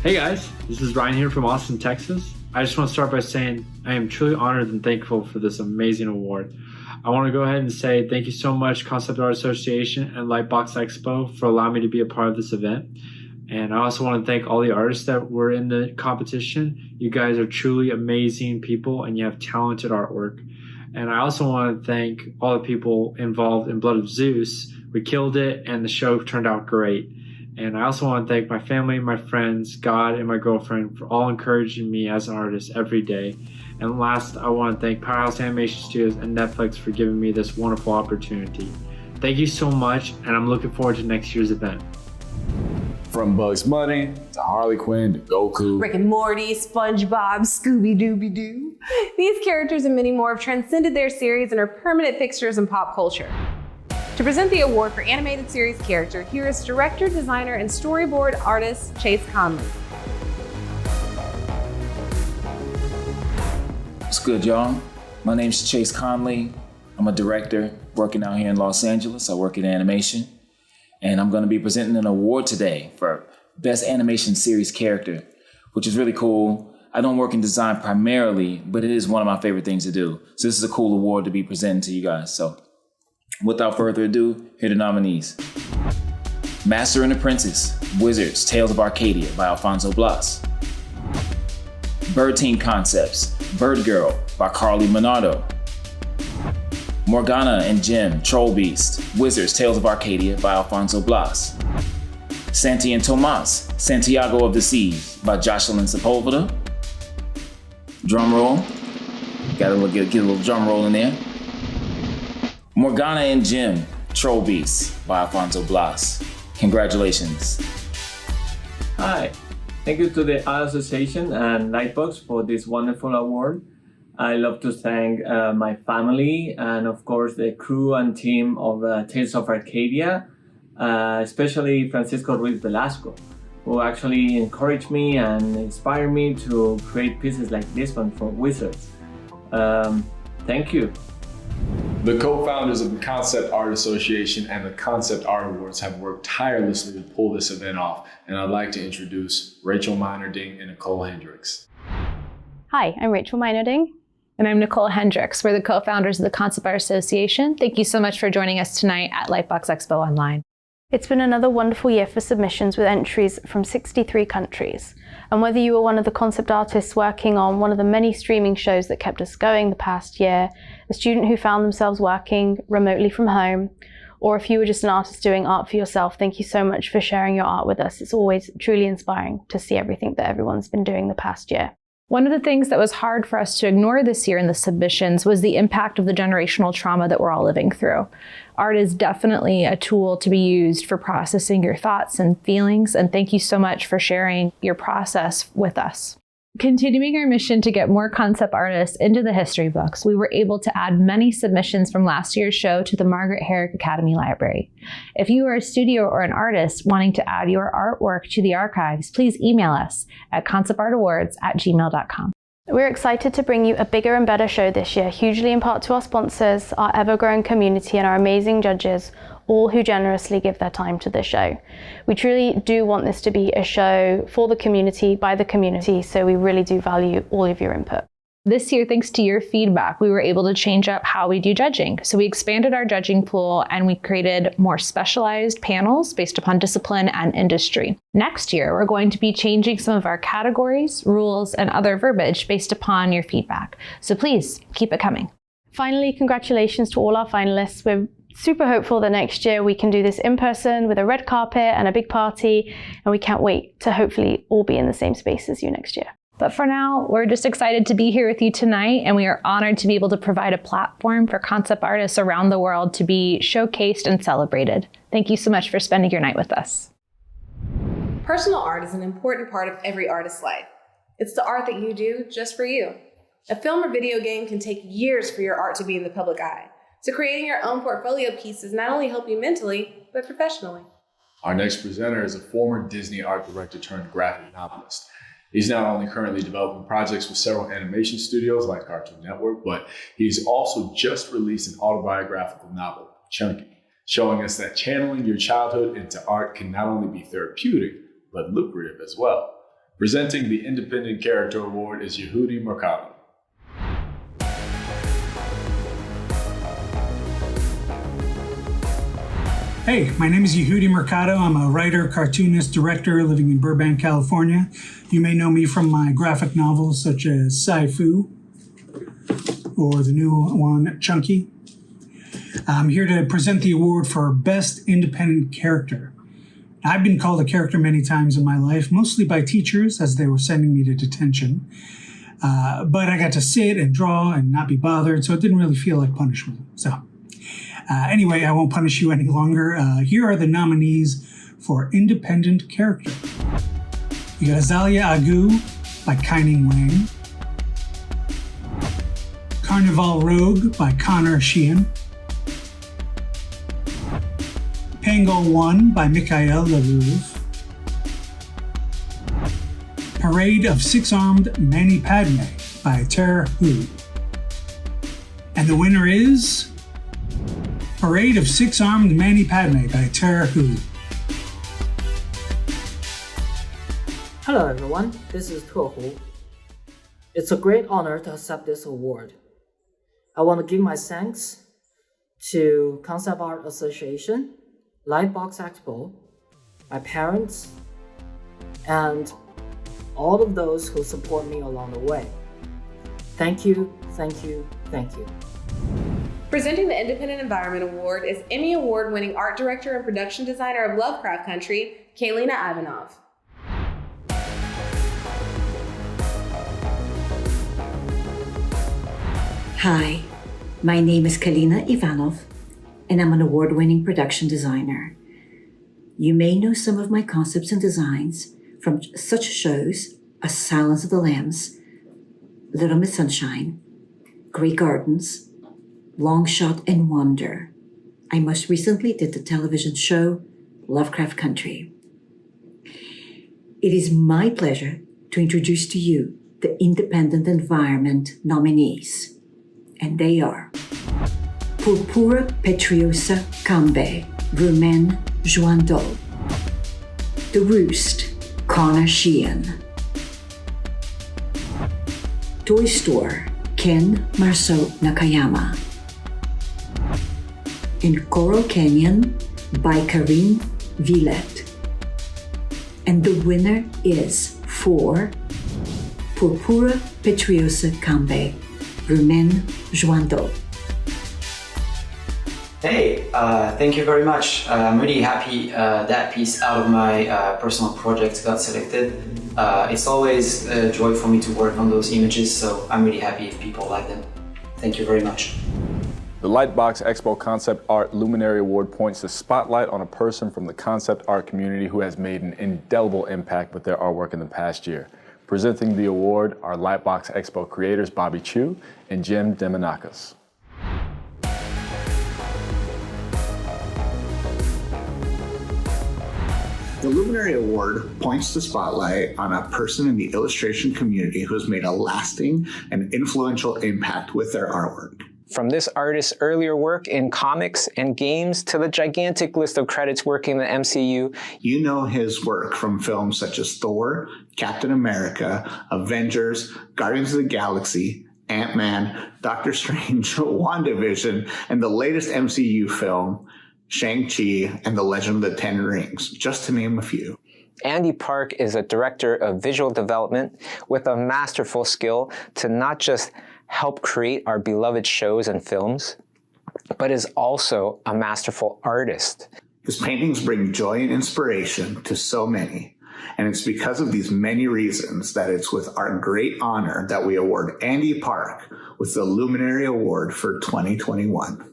Hey guys, this is Ryan here from Austin, Texas. I just want to start by saying I am truly honored and thankful for this amazing award. I want to go ahead and say thank you so much, Concept Art Association and Lightbox Expo, for allowing me to be a part of this event. And I also want to thank all the artists that were in the competition. You guys are truly amazing people and you have talented artwork. And I also want to thank all the people involved in Blood of Zeus. We killed it and the show turned out great. And I also want to thank my family, my friends, God, and my girlfriend for all encouraging me as an artist every day. And last, I want to thank Powerhouse Animation Studios and Netflix for giving me this wonderful opportunity. Thank you so much, and I'm looking forward to next year's event. From Bugs Bunny to Harley Quinn to Goku, Rick and Morty, SpongeBob, Scooby-Dooby-Doo. These characters and many more have transcended their series and are permanent fixtures in pop culture. To present the award for animated series character, here is director, designer, and storyboard artist Chase Conley. What's good, y'all? My name's Chase Conley. I'm a director working out here in Los Angeles. I work in animation. And I'm going to be presenting an award today for Best Animation Series Character, which is really cool. I don't work in design primarily, but it is one of my favorite things to do. So this is a cool award to be presenting to you guys. So without further ado, here are the nominees. Master and Apprentice, Wizards, Tales of Arcadia by Alfonso Blas. Bird Team Concepts, Bird Girl by Carly Monardo. Morgana and Jim, Troll Beast, Wizards, Tales of Arcadia by Alfonso Blas. Santi and Tomas, Santiago of the Seas by Jocelyn Sepulveda. Drum roll. Gotta get a little drum roll in there. Morgana and Jim, Troll Beast by Alfonso Blas. Congratulations. Hi, thank you to the Art Association and Lightbox for this wonderful award. I love to thank my family and of course the crew and team of Tales of Arcadia, especially Francisco Ruiz Velasco, who actually encouraged me and inspired me to create pieces like this one for Wizards. Thank you. The co-founders of the Concept Art Association and the Concept Art Awards have worked tirelessly to pull this event off, and I'd like to introduce Rachel Meinerding and Nicole Hendricks. Hi, I'm Rachel Meinerding. And I'm Nicole Hendricks. We're the co-founders of the Concept Art Association. Thank you so much for joining us tonight at Lightbox Expo Online. It's been another wonderful year for submissions with entries from 63 countries. And whether you were one of the concept artists working on one of the many streaming shows that kept us going the past year, a student who found themselves working remotely from home, or if you were just an artist doing art for yourself, thank you so much for sharing your art with us. It's always truly inspiring to see everything that everyone's been doing the past year. One of the things that was hard for us to ignore this year in the submissions was the impact of the generational trauma that we're all living through. Art is definitely a tool to be used for processing your thoughts and feelings, and thank you so much for sharing your process with us. Continuing our mission to get more concept artists into the history books, we were able to add many submissions from last year's show to the Margaret Herrick Academy Library. If you are a studio or an artist wanting to add your artwork to the archives, please email us at conceptartawards@gmail.com. We're excited to bring you a bigger and better show this year, hugely in part to our sponsors, our ever-growing community, and our amazing judges, all who generously give their time to this show. We truly do want this to be a show for the community, by the community, so we really do value all of your input. This year, thanks to your feedback, we were able to change up how we do judging. So we expanded our judging pool and we created more specialized panels based upon discipline and industry. Next year, we're going to be changing some of our categories, rules, and other verbiage based upon your feedback. So please keep it coming. Finally, congratulations to all our finalists. We're super hopeful that next year we can do this in person with a red carpet and a big party, and we can't wait to hopefully all be in the same space as you next year. But for now, we're just excited to be here with you tonight, and we are honored to be able to provide a platform for concept artists around the world to be showcased and celebrated. Thank you so much for spending your night with us. Personal art is an important part of every artist's life. It's the art that you do just for you. A film or video game can take years for your art to be in the public eye. So creating your own portfolio pieces not only help you mentally, but professionally. Our next presenter is a former Disney art director turned graphic novelist. He's not only currently developing projects with several animation studios like Cartoon Network, but he's also just released an autobiographical novel, Chunky, showing us that channeling your childhood into art can not only be therapeutic, but lucrative as well. Presenting the Independent Character Award is Yehudi Mercado. Hey, my name is Yehudi Mercado. I'm a writer, cartoonist, director living in Burbank, California. You may know me from my graphic novels such as Sci-Fu or the new one, Chunky. I'm here to present the award for Best Independent Character. I've been called a character many times in my life, mostly by teachers as they were sending me to detention. But I got to sit and draw and not be bothered, so it didn't really feel like punishment. Anyway, I won't punish you any longer. Here are the nominees for Independent Character. You got Azalea Agu by Kaining Wang. Carnival Rogue by Connor Sheehan. Pangol 1 by Mikhail Larouve. Parade of Six-Armed Mani Padme by Ter Hu. And the winner is Parade of Six-Armed Mani Padme by Ter Hu. Hello everyone, this is Ter Hu. It's a great honor to accept this award. I want to give my thanks to Concept Art Association, Lightbox Expo, my parents, and all of those who support me along the way. Thank you, thank you, thank you. Presenting the Independent Environment Award is Emmy Award-winning art director and production designer of Lovecraft Country, Kaylina Ivanov. Hi, my name is Kaylina Ivanov, and I'm an award-winning production designer. You may know some of my concepts and designs from such shows as Silence of the Lambs, Little Miss Sunshine, Grey Gardens, Long Shot, and Wonder. I most recently did the television show Lovecraft Country. It is my pleasure to introduce to you the Independent Environment nominees. And they are Purpura Petriosa Cambe, Rumen Joindot. The Roost, Connor Sheehan. Toy Store, Ken Marceau Nakayama. In Coral Canyon by Karine Villette. And the winner is for Purpura Petriosa Cambe, Rumen Joindot. Hey, thank you very much. I'm really happy that piece out of my personal project got selected. It's always a joy for me to work on those images, so I'm really happy if people like them. Thank you very much. The Lightbox Expo Concept Art Luminary Award points the spotlight on a person from the concept art community who has made an indelible impact with their artwork in the past year. Presenting the award are Lightbox Expo creators Bobby Chu and Jen Demonakis. The Luminary Award points the spotlight on a person in the illustration community who has made a lasting and influential impact with their artwork. From this artist's earlier work in comics and games to the gigantic list of credits working in the MCU. You know his work from films such as Thor, Captain America, Avengers, Guardians of the Galaxy, Ant-Man, Doctor Strange, WandaVision, and the latest MCU film, Shang-Chi and the Legend of the Ten Rings, just to name a few. Andy Park is a director of visual development with a masterful skill to not just help create our beloved shows and films, but is also a masterful artist. His paintings bring joy and inspiration to so many, and it's because of these many reasons that it's with our great honor that we award Andy Park with the Luminary Award for 2021.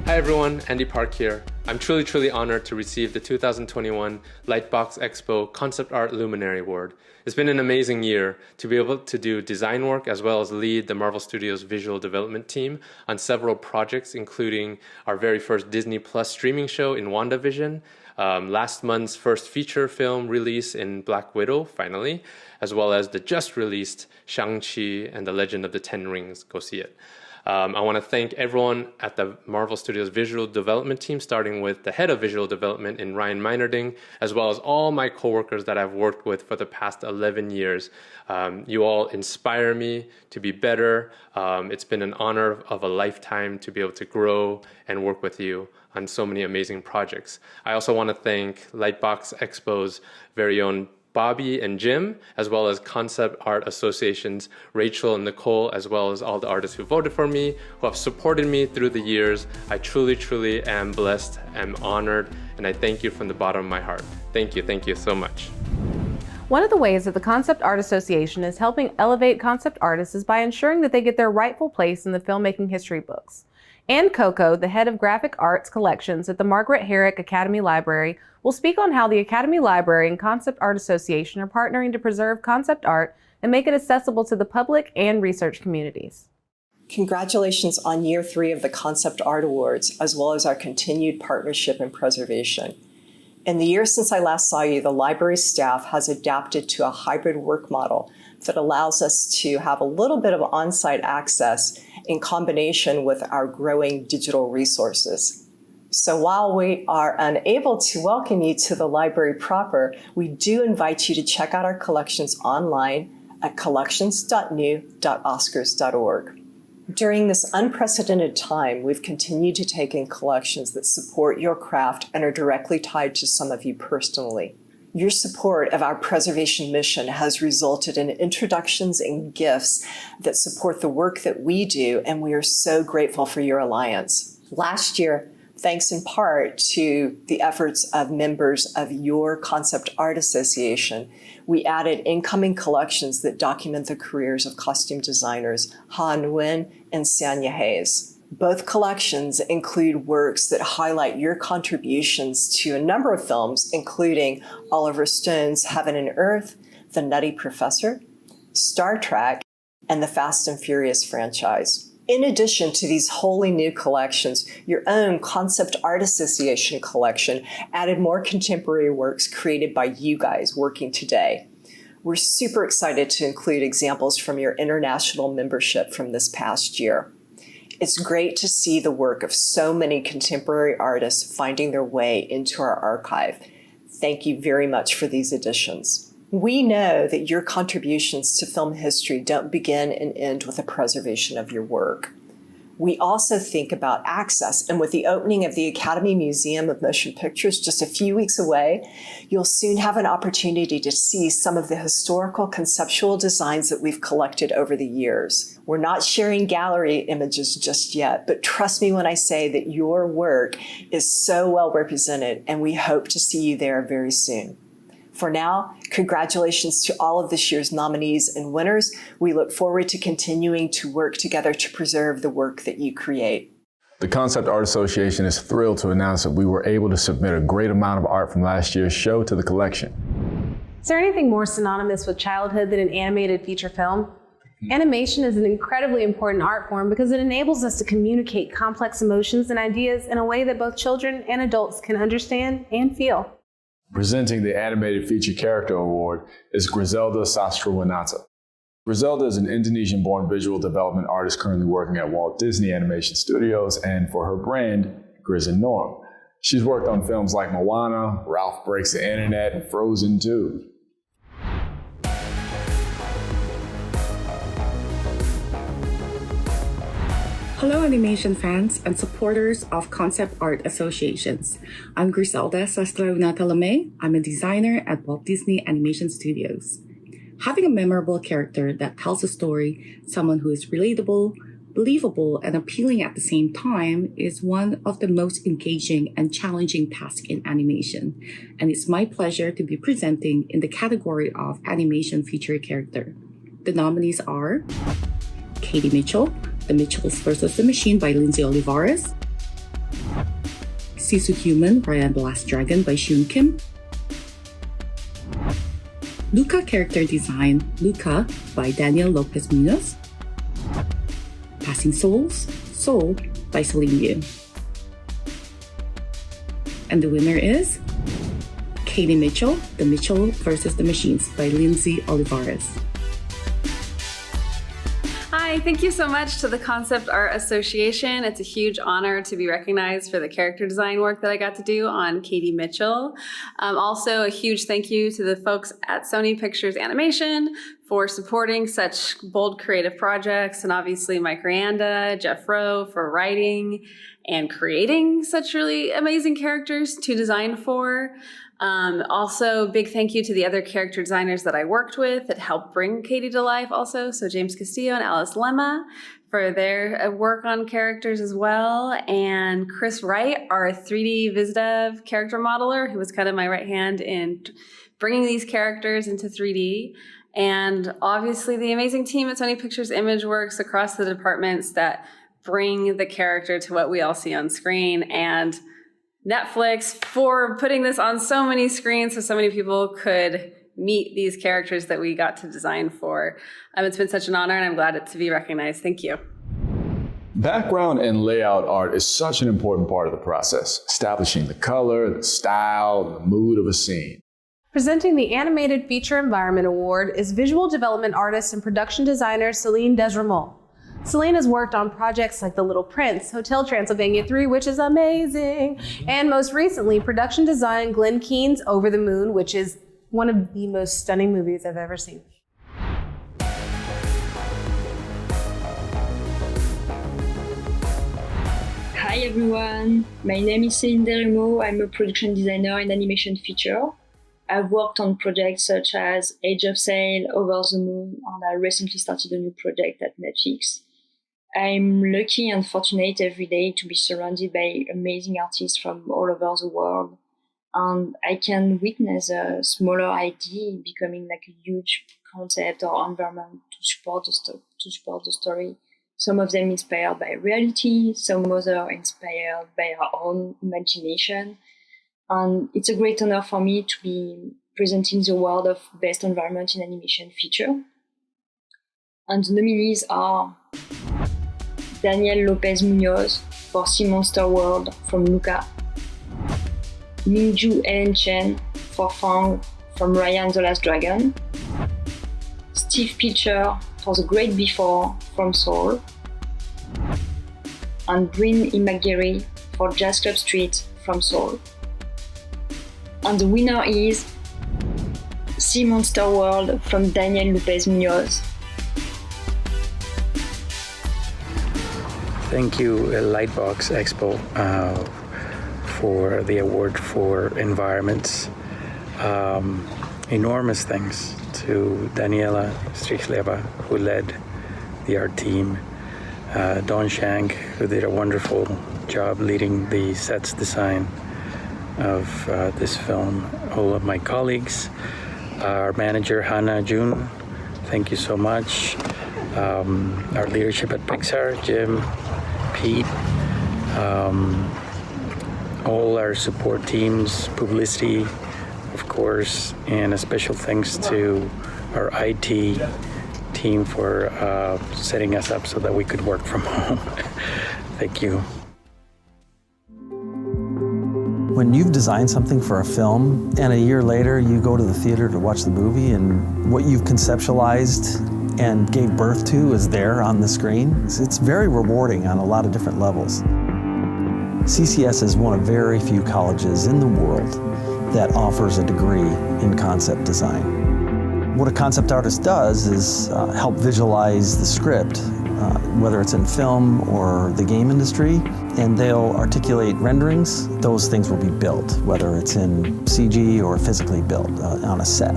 Hi everyone, Andy Park here. I'm truly honored to receive the 2021 Lightbox Expo Concept Art Luminary Award. It's been an amazing year to be able to do design work as well as lead the Marvel Studios visual development team on several projects, including our very first Disney Plus streaming show in WandaVision, last month's first feature film release in Black Widow, finally, as well as the just released Shang-Chi and the Legend of the Ten Rings. Go see it. I want to thank everyone at the Marvel Studios visual development team, starting with the head of visual development in Ryan Meinerding, as well as all my coworkers that I've worked with for the past 11 years. You all inspire me to be better. It's been an honor of a lifetime to be able to grow and work with you on so many amazing projects. I also want to thank Lightbox Expo's very own Bobby and Jim, as well as Concept Art Association's Rachel and Nicole, as well as all the artists who voted for me, who have supported me through the years. I truly am blessed, am honored, and I thank you from the bottom of my heart. Thank you so much. One of the ways that the Concept Art Association is helping elevate concept artists is by ensuring that they get their rightful place in the filmmaking history books. Ann Coco, the head of graphic arts collections at the Margaret Herrick Academy Library, will speak on how the Academy Library and Concept Art Association are partnering to preserve concept art and make it accessible to the public and research communities. Congratulations on year 3 of the Concept Art Awards, as well as our continued partnership and preservation. In the year since I last saw you, the library staff has adapted to a hybrid work model that allows us to have a little bit of on-site access in combination with our growing digital resources. So while we are unable to welcome you to the library proper, we do invite you to check out our collections online at collections.new.oscars.org. During this unprecedented time, we've continued to take in collections that support your craft and are directly tied to some of you personally. Your support of our preservation mission has resulted in introductions and gifts that support the work that we do, and we are so grateful for your alliance. Last year, thanks in part to the efforts of members of your Concept Art Association, we added incoming collections that document the careers of costume designers Ha Nguyen and Sanya Hayes. Both collections include works that highlight your contributions to a number of films, including Oliver Stone's Heaven and Earth, The Nutty Professor, Star Trek, and the Fast and Furious franchise. In addition to these wholly new collections, your own Concept Art Association collection added more contemporary works created by you guys working today. We're super excited to include examples from your international membership from this past year. It's great to see the work of so many contemporary artists finding their way into our archive. Thank you very much for these additions. We know that your contributions to film history don't begin and end with the preservation of your work. We also think about access, and with the opening of the Academy Museum of Motion Pictures just a few weeks away, you'll soon have an opportunity to see some of the historical conceptual designs that we've collected over the years. We're not sharing gallery images just yet, but trust me when I say that your work is so well represented, and we hope to see you there very soon. For now, congratulations to all of this year's nominees and winners. We look forward to continuing to work together to preserve the work that you create. The Concept Art Association is thrilled to announce that we were able to submit a great amount of art from last year's show to the collection. Is there anything more synonymous with childhood than an animated feature film? Animation is an incredibly important art form because it enables us to communicate complex emotions and ideas in a way that both children and adults can understand and feel. Presenting the Animated Feature Character Award is Griselda Sastrowinata. Griselda is an Indonesian-born visual development artist currently working at Walt Disney Animation Studios and for her brand, Grizz and Norm. She's worked on films like Moana, Ralph Breaks the Internet, and Frozen 2. Hello animation fans and supporters of concept art associations. I'm Griselda Sastrowinata Lamay. I'm a designer at Walt Disney Animation Studios. Having a memorable character that tells a story, someone who is relatable, believable, and appealing at the same time is one of the most engaging and challenging tasks in animation. And it's my pleasure to be presenting in the category of Animation Feature Character. The nominees are Katie Mitchell, The Mitchells vs. the Machine by Lindsay Olivares, Sisu Human, Raya the Last Dragon by Shun Kim, Luca Character Design, Luca by Daniel Lopez Munoz, Passing Souls, Soul by Celine Yu. And the winner is Katie Mitchell, The Mitchell vs. the Machines by Lindsay Olivares. Hi, thank you so much to the Concept Art Association. It's a huge honor to be recognized for the character design work that I got to do on Katie Mitchell. Also, a huge thank you to the folks at Sony Pictures Animation for supporting such bold creative projects, and obviously Mike Rianda, Jeff Rowe for writing and creating such really amazing characters to design for. Also, big thank you to the other character designers that I worked with that helped bring Katie to life also. So James Castillo and Alice Lemma for their work on characters as well. And Chris Wright, our 3D VisDev character modeler, who was kind of my right hand in bringing these characters into 3D. And obviously the amazing team at Sony Pictures Imageworks across the departments that bring the character to what we all see on screen. And Netflix for putting this on so many screens so many people could meet these characters that we got to design for. It's been such an honor and I'm glad to be recognized. Thank you. Background and layout art is such an important part of the process, establishing the color, the style, the mood of a scene. Presenting the Animated Feature Environment Award is visual development artist and production designer Celine Desremont. Celine has worked on projects like The Little Prince, Hotel Transylvania 3, which is amazing, and most recently, production design Glenn Keane's Over the Moon, which is one of the most stunning movies I've ever seen. Hi everyone, my name is Celine Desremont. I'm a production designer in animation feature. I've worked on projects such as Age of Sail, Over the Moon, and I recently started a new project at Netflix. I'm lucky and fortunate every day to be surrounded by amazing artists from all over the world. And I can witness a smaller idea becoming like a huge concept or environment to support the story. Some of them inspired by reality, some others inspired by our own imagination. And it's a great honor for me to be presenting the award of Best Environment in Animation Feature. And the nominees are Daniel Lopez Munoz for Sea Monster World from Luca, Mingju Ellen Chen for Fang from Raya and the Last Dragon, Steve Pilcher for The Great Before from Soul, and Bryn Imagiri for Jazz Club Street from Soul. And the winner is Sea Monster World from Daniel Lopez Munoz. Thank you, Lightbox Expo, for the award for environments. Enormous thanks to Daniela Strichleva, who led the art team, Don Shank, who did a wonderful job leading the sets design of this film, all of my colleagues, our manager, Hannah June, thank you so much, our leadership at Pixar, Jim, Pete, all our support teams, publicity, of of course, and a special thanks to our IT team for setting us up so that we could work from home. Thank you. When you've designed something for a film and a year later you go to the theater to watch the movie and what you've conceptualized and gave birth to is there on the screen, it's very rewarding on a lot of different levels. CCS is one of very few colleges in the world that offers a degree in concept design. What a concept artist does is help visualize the script, whether it's in film or the game industry, and they'll articulate renderings. Those things will be built, whether it's in CG or physically built on a set.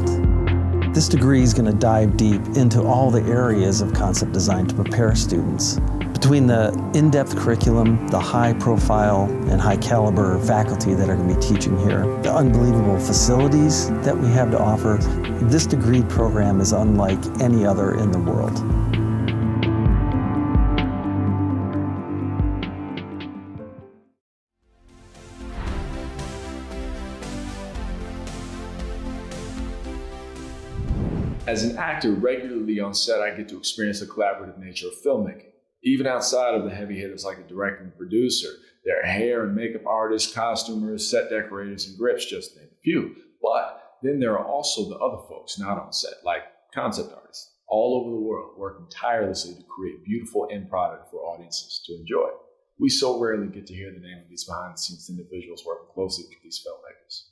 This degree is going to dive deep into all the areas of concept design to prepare students. Between the in-depth curriculum, the high-profile and high-caliber faculty that are going to be teaching here, the unbelievable facilities that we have to offer, this degree program is unlike any other in the world. As an actor regularly on set, I get to experience the collaborative nature of filmmaking. Even outside of the heavy hitters like the director and producer, there are hair and makeup artists, costumers, set decorators, and grips, just to name a few. But then there are also the other folks not on set, like concept artists, all over the world working tirelessly to create beautiful end product for audiences to enjoy. We so rarely get to hear the name of these behind-the-scenes individuals working closely with these filmmakers.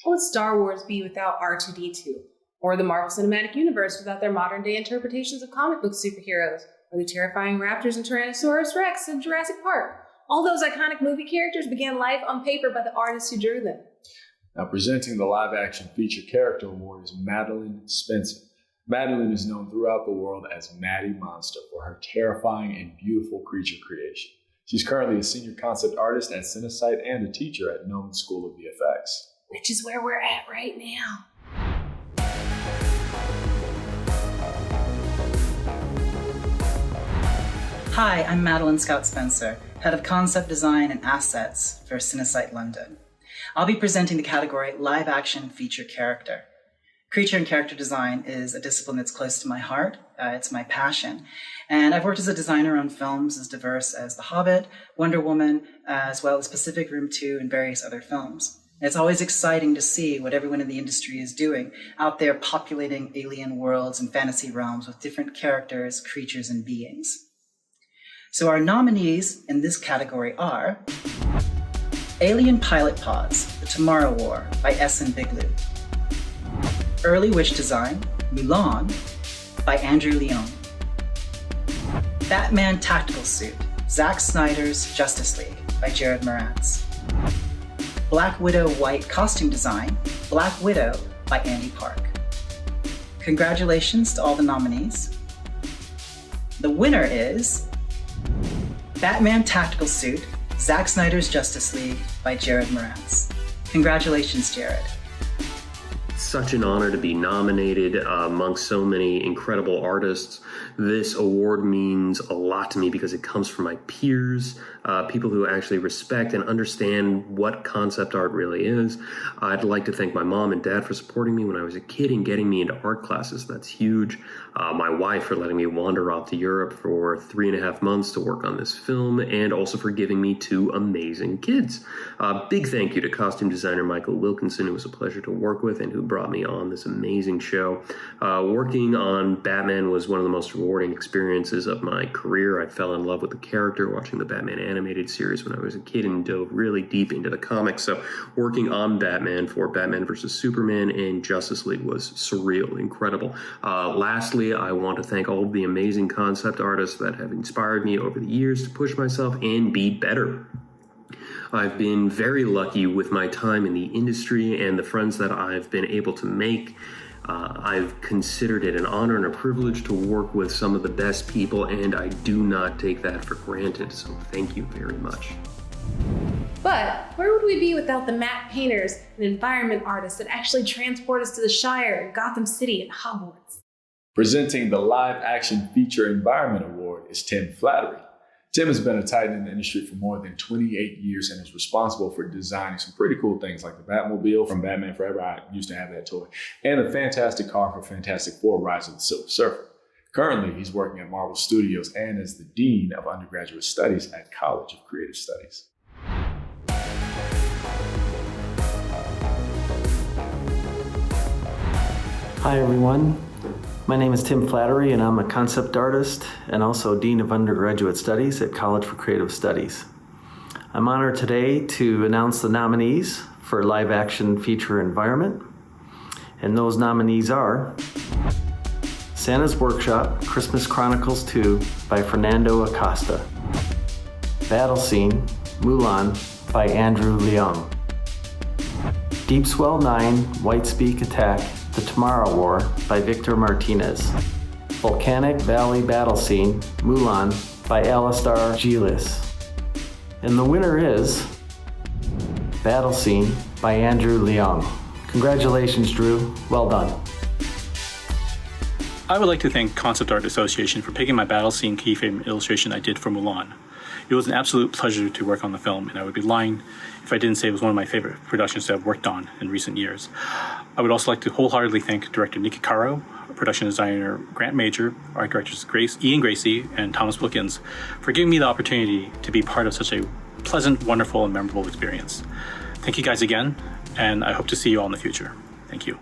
How would Star Wars be without R2-D2? Or the Marvel Cinematic Universe without their modern-day interpretations of comic book superheroes? Or the terrifying raptors and Tyrannosaurus Rex in Jurassic Park? All those iconic movie characters began life on paper by the artists who drew them. Now, presenting the live-action feature character award is Madeline Spencer. Madeline is known throughout the world as Maddie Monster for her terrifying and beautiful creature creation. She's currently a senior concept artist at Cinesight and a teacher at Noman School of VFX. Which is where we're at right now. Hi, I'm Madeline Scout Spencer, Head of Concept Design and Assets for Cinesight London. I'll be presenting the category Live Action Feature Character. Creature and character design is a discipline that's close to my heart. It's my passion. And I've worked as a designer on films as diverse as The Hobbit, Wonder Woman, as well as Pacific Rim 2 and various other films. It's always exciting to see what everyone in the industry is doing, out there populating alien worlds and fantasy realms with different characters, creatures, and beings. So our nominees in this category are Alien Pilot Pods, The Tomorrow War by Essen Bigelow. Early Wish Design, Mulan by Andrew Leone. Batman Tactical Suit, Zack Snyder's Justice League by Jared Marantz. Black Widow White Costume Design, Black Widow by Andy Park. Congratulations to all the nominees. The winner is Batman Tactical Suit, Zack Snyder's Justice League by Jared Marantz. Congratulations, Jared. Such an honor to be nominated amongst so many incredible artists. This award means a lot to me because it comes from my peers, people who actually respect and understand what concept art really is. I'd like to thank my mom and dad for supporting me when I was a kid and getting me into art classes. That's huge. My wife for letting me wander off to Europe for 3.5 months to work on this film, and also for giving me 2 amazing kids. Big thank you to costume designer Michael Wilkinson, who was a pleasure to work with and who brought me on this amazing show. Working on Batman was one of the most rewarding experiences of my career. I fell in love with the character watching the Batman animated series when I was a kid and dove really deep into the comics. So working on Batman for Batman vs. Superman and Justice League was surreal, incredible. Lastly, I want to thank all of the amazing concept artists that have inspired me over the years to push myself and be better. I've been very lucky with my time in the industry and the friends that I've been able to make. I've considered it an honor and a privilege to work with some of the best people, and I do not take that for granted, so thank you very much. But where would we be without the matte painters and environment artists that actually transport us to the Shire and Gotham City and Hogwarts? Presenting the Live Action Feature Environment Award is Tim Flattery. Tim has been a titan in the industry for more than 28 years and is responsible for designing some pretty cool things like the Batmobile from Batman Forever. I used to have that toy. And the fantastic car for Fantastic Four: Rise of the Silver Surfer. Currently, he's working at Marvel Studios and is the Dean of Undergraduate Studies at College of Creative Studies. Hi everyone, my name is Tim Flattery and I'm a concept artist and also Dean of Undergraduate Studies at College for Creative Studies. I'm honored today to announce the nominees for live action feature environment, and those nominees are Santa's Workshop, Christmas Chronicles 2 by Fernando Acosta, Battle Scene, Mulan by Andrew Leung, Deep Swell 9, Whitespeak Attack, The Tomorrow War by Victor Martinez, Volcanic Valley Battle Scene, Mulan by Alistar Gillis. And the winner is Battle Scene by Andrew Leung. Congratulations, Drew. Well done. I would like to thank Concept Art Association for picking my battle scene keyframe illustration I did for Mulan. It was an absolute pleasure to work on the film, and I would be lying if I didn't say it was one of my favorite productions that I've worked on in recent years. I would also like to wholeheartedly thank director Nikki Caro, production designer Grant Major, art directors Ian Gracie, and Thomas Wilkins for giving me the opportunity to be part of such a pleasant, wonderful, and memorable experience. Thank you guys again, and I hope to see you all in the future. Thank you.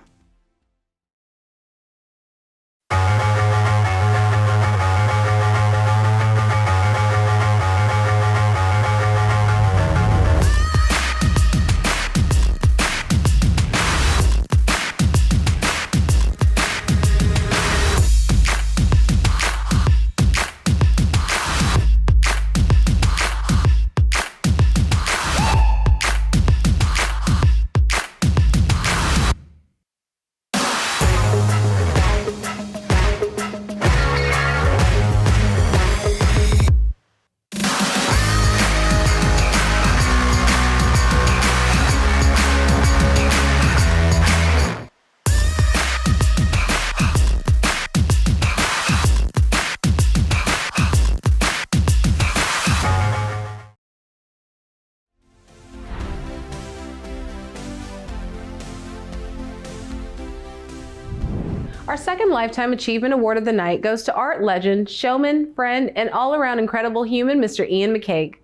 Our second Lifetime Achievement Award of the night goes to art legend, showman, friend, and all-around incredible human, Mr. Ian McCaig.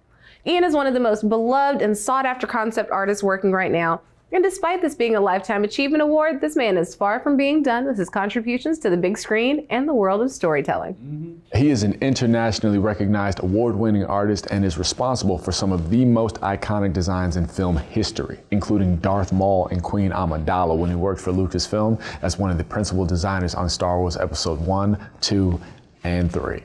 Ian is one of the most beloved and sought-after concept artists working right now. And despite this being a Lifetime Achievement Award, this man is far from being done with his contributions to the big screen and the world of storytelling. He is an internationally recognized award-winning artist and is responsible for some of the most iconic designs in film history, including Darth Maul and Queen Amidala when he worked for Lucasfilm as one of the principal designers on Star Wars Episode 1, 2, and 3.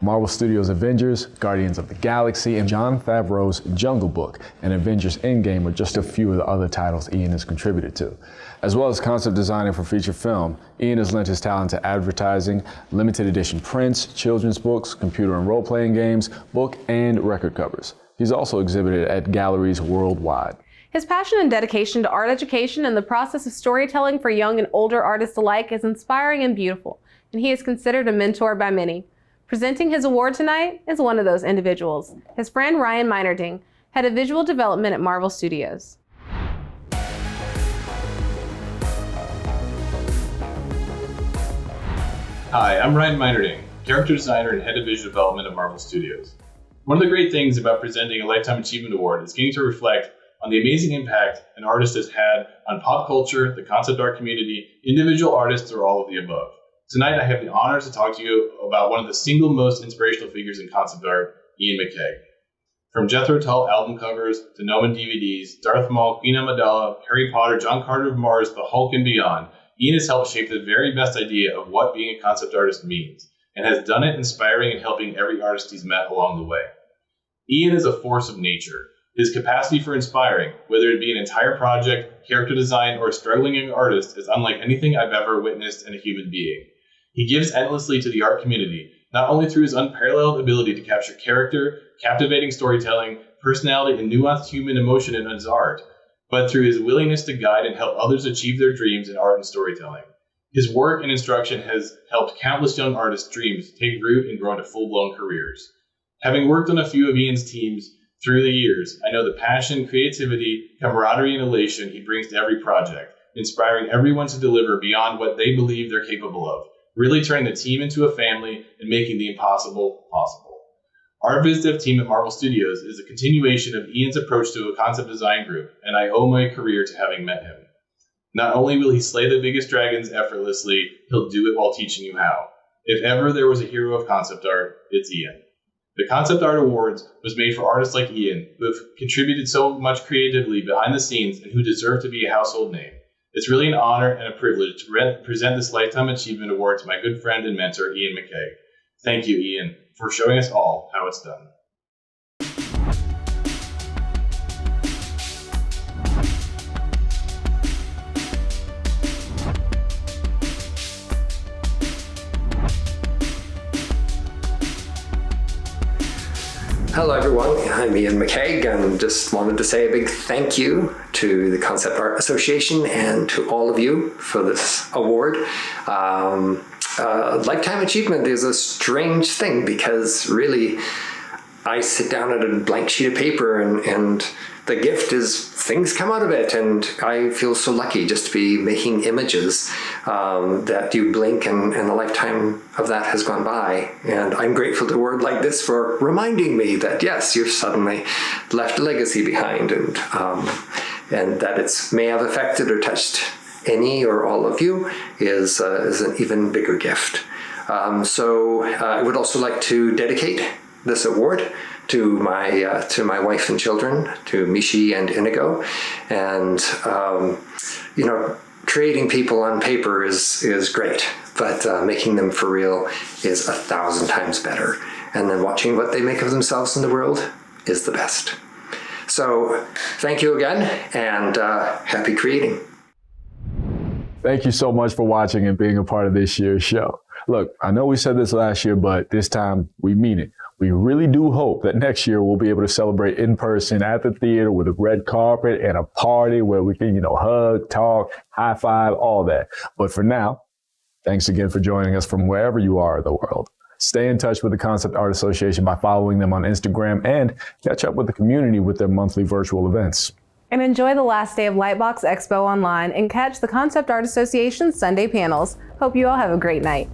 Marvel Studios' Avengers, Guardians of the Galaxy, and Jon Favreau's Jungle Book and Avengers Endgame are just a few of the other titles Ian has contributed to. As well as concept designing for feature film, Ian has lent his talent to advertising, limited edition prints, children's books, computer and role-playing games, book and record covers. He's also exhibited at galleries worldwide. His passion and dedication to art education and the process of storytelling for young and older artists alike is inspiring and beautiful, and he is considered a mentor by many. Presenting his award tonight is one of those individuals, his friend Ryan Meinerding, head of visual development at Marvel Studios. Hi, I'm Ryan Meinerding, character designer and head of visual development at Marvel Studios. One of the great things about presenting a Lifetime Achievement Award is getting to reflect on the amazing impact an artist has had on pop culture, the concept art community, individual artists, or all of the above. Tonight, I have the honor to talk to you about one of the single most inspirational figures in concept art, Ian McCaig. From Jethro Tull album covers to Nomen DVDs, Darth Maul, Queen Amidala, Harry Potter, John Carter of Mars, The Hulk, and beyond, Ian has helped shape the very best idea of what being a concept artist means, and has done it inspiring and helping every artist he's met along the way. Ian is a force of nature. His capacity for inspiring, whether it be an entire project, character design, or a struggling young artist, is unlike anything I've ever witnessed in a human being. He gives endlessly to the art community, not only through his unparalleled ability to capture character, captivating storytelling, personality, and nuanced human emotion in his art, but through his willingness to guide and help others achieve their dreams in art and storytelling. His work and instruction has helped countless young artists' dreams take root and grow into full-blown careers. Having worked on a few of Ian's teams through the years, I know the passion, creativity, camaraderie, and elation he brings to every project, inspiring everyone to deliver beyond what they believe they're capable of, really turning the team into a family and making the impossible possible. Our VizDev team at Marvel Studios is a continuation of Ian's approach to a concept design group, and I owe my career to having met him. Not only will he slay the biggest dragons effortlessly, he'll do it while teaching you how. If ever there was a hero of concept art, it's Ian. The Concept Art Awards was made for artists like Ian, who have contributed so much creatively behind the scenes and who deserve to be a household name. It's really an honor and a privilege to present this Lifetime Achievement Award to my good friend and mentor, Ian McKay. Thank you, Ian, for showing us all how it's done. Hello everyone, I'm Ian McKay and just wanted to say a big thank you to the Concept Art Association and to all of you for this award. Lifetime achievement is a strange thing because really I sit down at a blank sheet of paper and the gift is things come out of it, and I feel so lucky just to be making images that you blink and a lifetime of that has gone by. And I'm grateful to a word like this for reminding me that yes, you've suddenly left a legacy behind, and that it may have affected or touched any or all of you is an even bigger gift. So I would also like to dedicate this award to my wife and children, to Mishi and Inigo. And creating people on paper is great, but making them for real is 1,000 times better. And then watching what they make of themselves in the world is the best. So thank you again, and happy creating. Thank you so much for watching and being a part of this year's show. Look, I know we said this last year, but this time we mean it. We really do hope that next year we'll be able to celebrate in person at the theater with a red carpet and a party where we can, hug, talk, high five, all that. But for now, thanks again for joining us from wherever you are in the world. Stay in touch with the Concept Art Association by following them on Instagram and catch up with the community with their monthly virtual events. And enjoy the last day of Lightbox Expo online and catch the Concept Art Association's Sunday panels. Hope you all have a great night.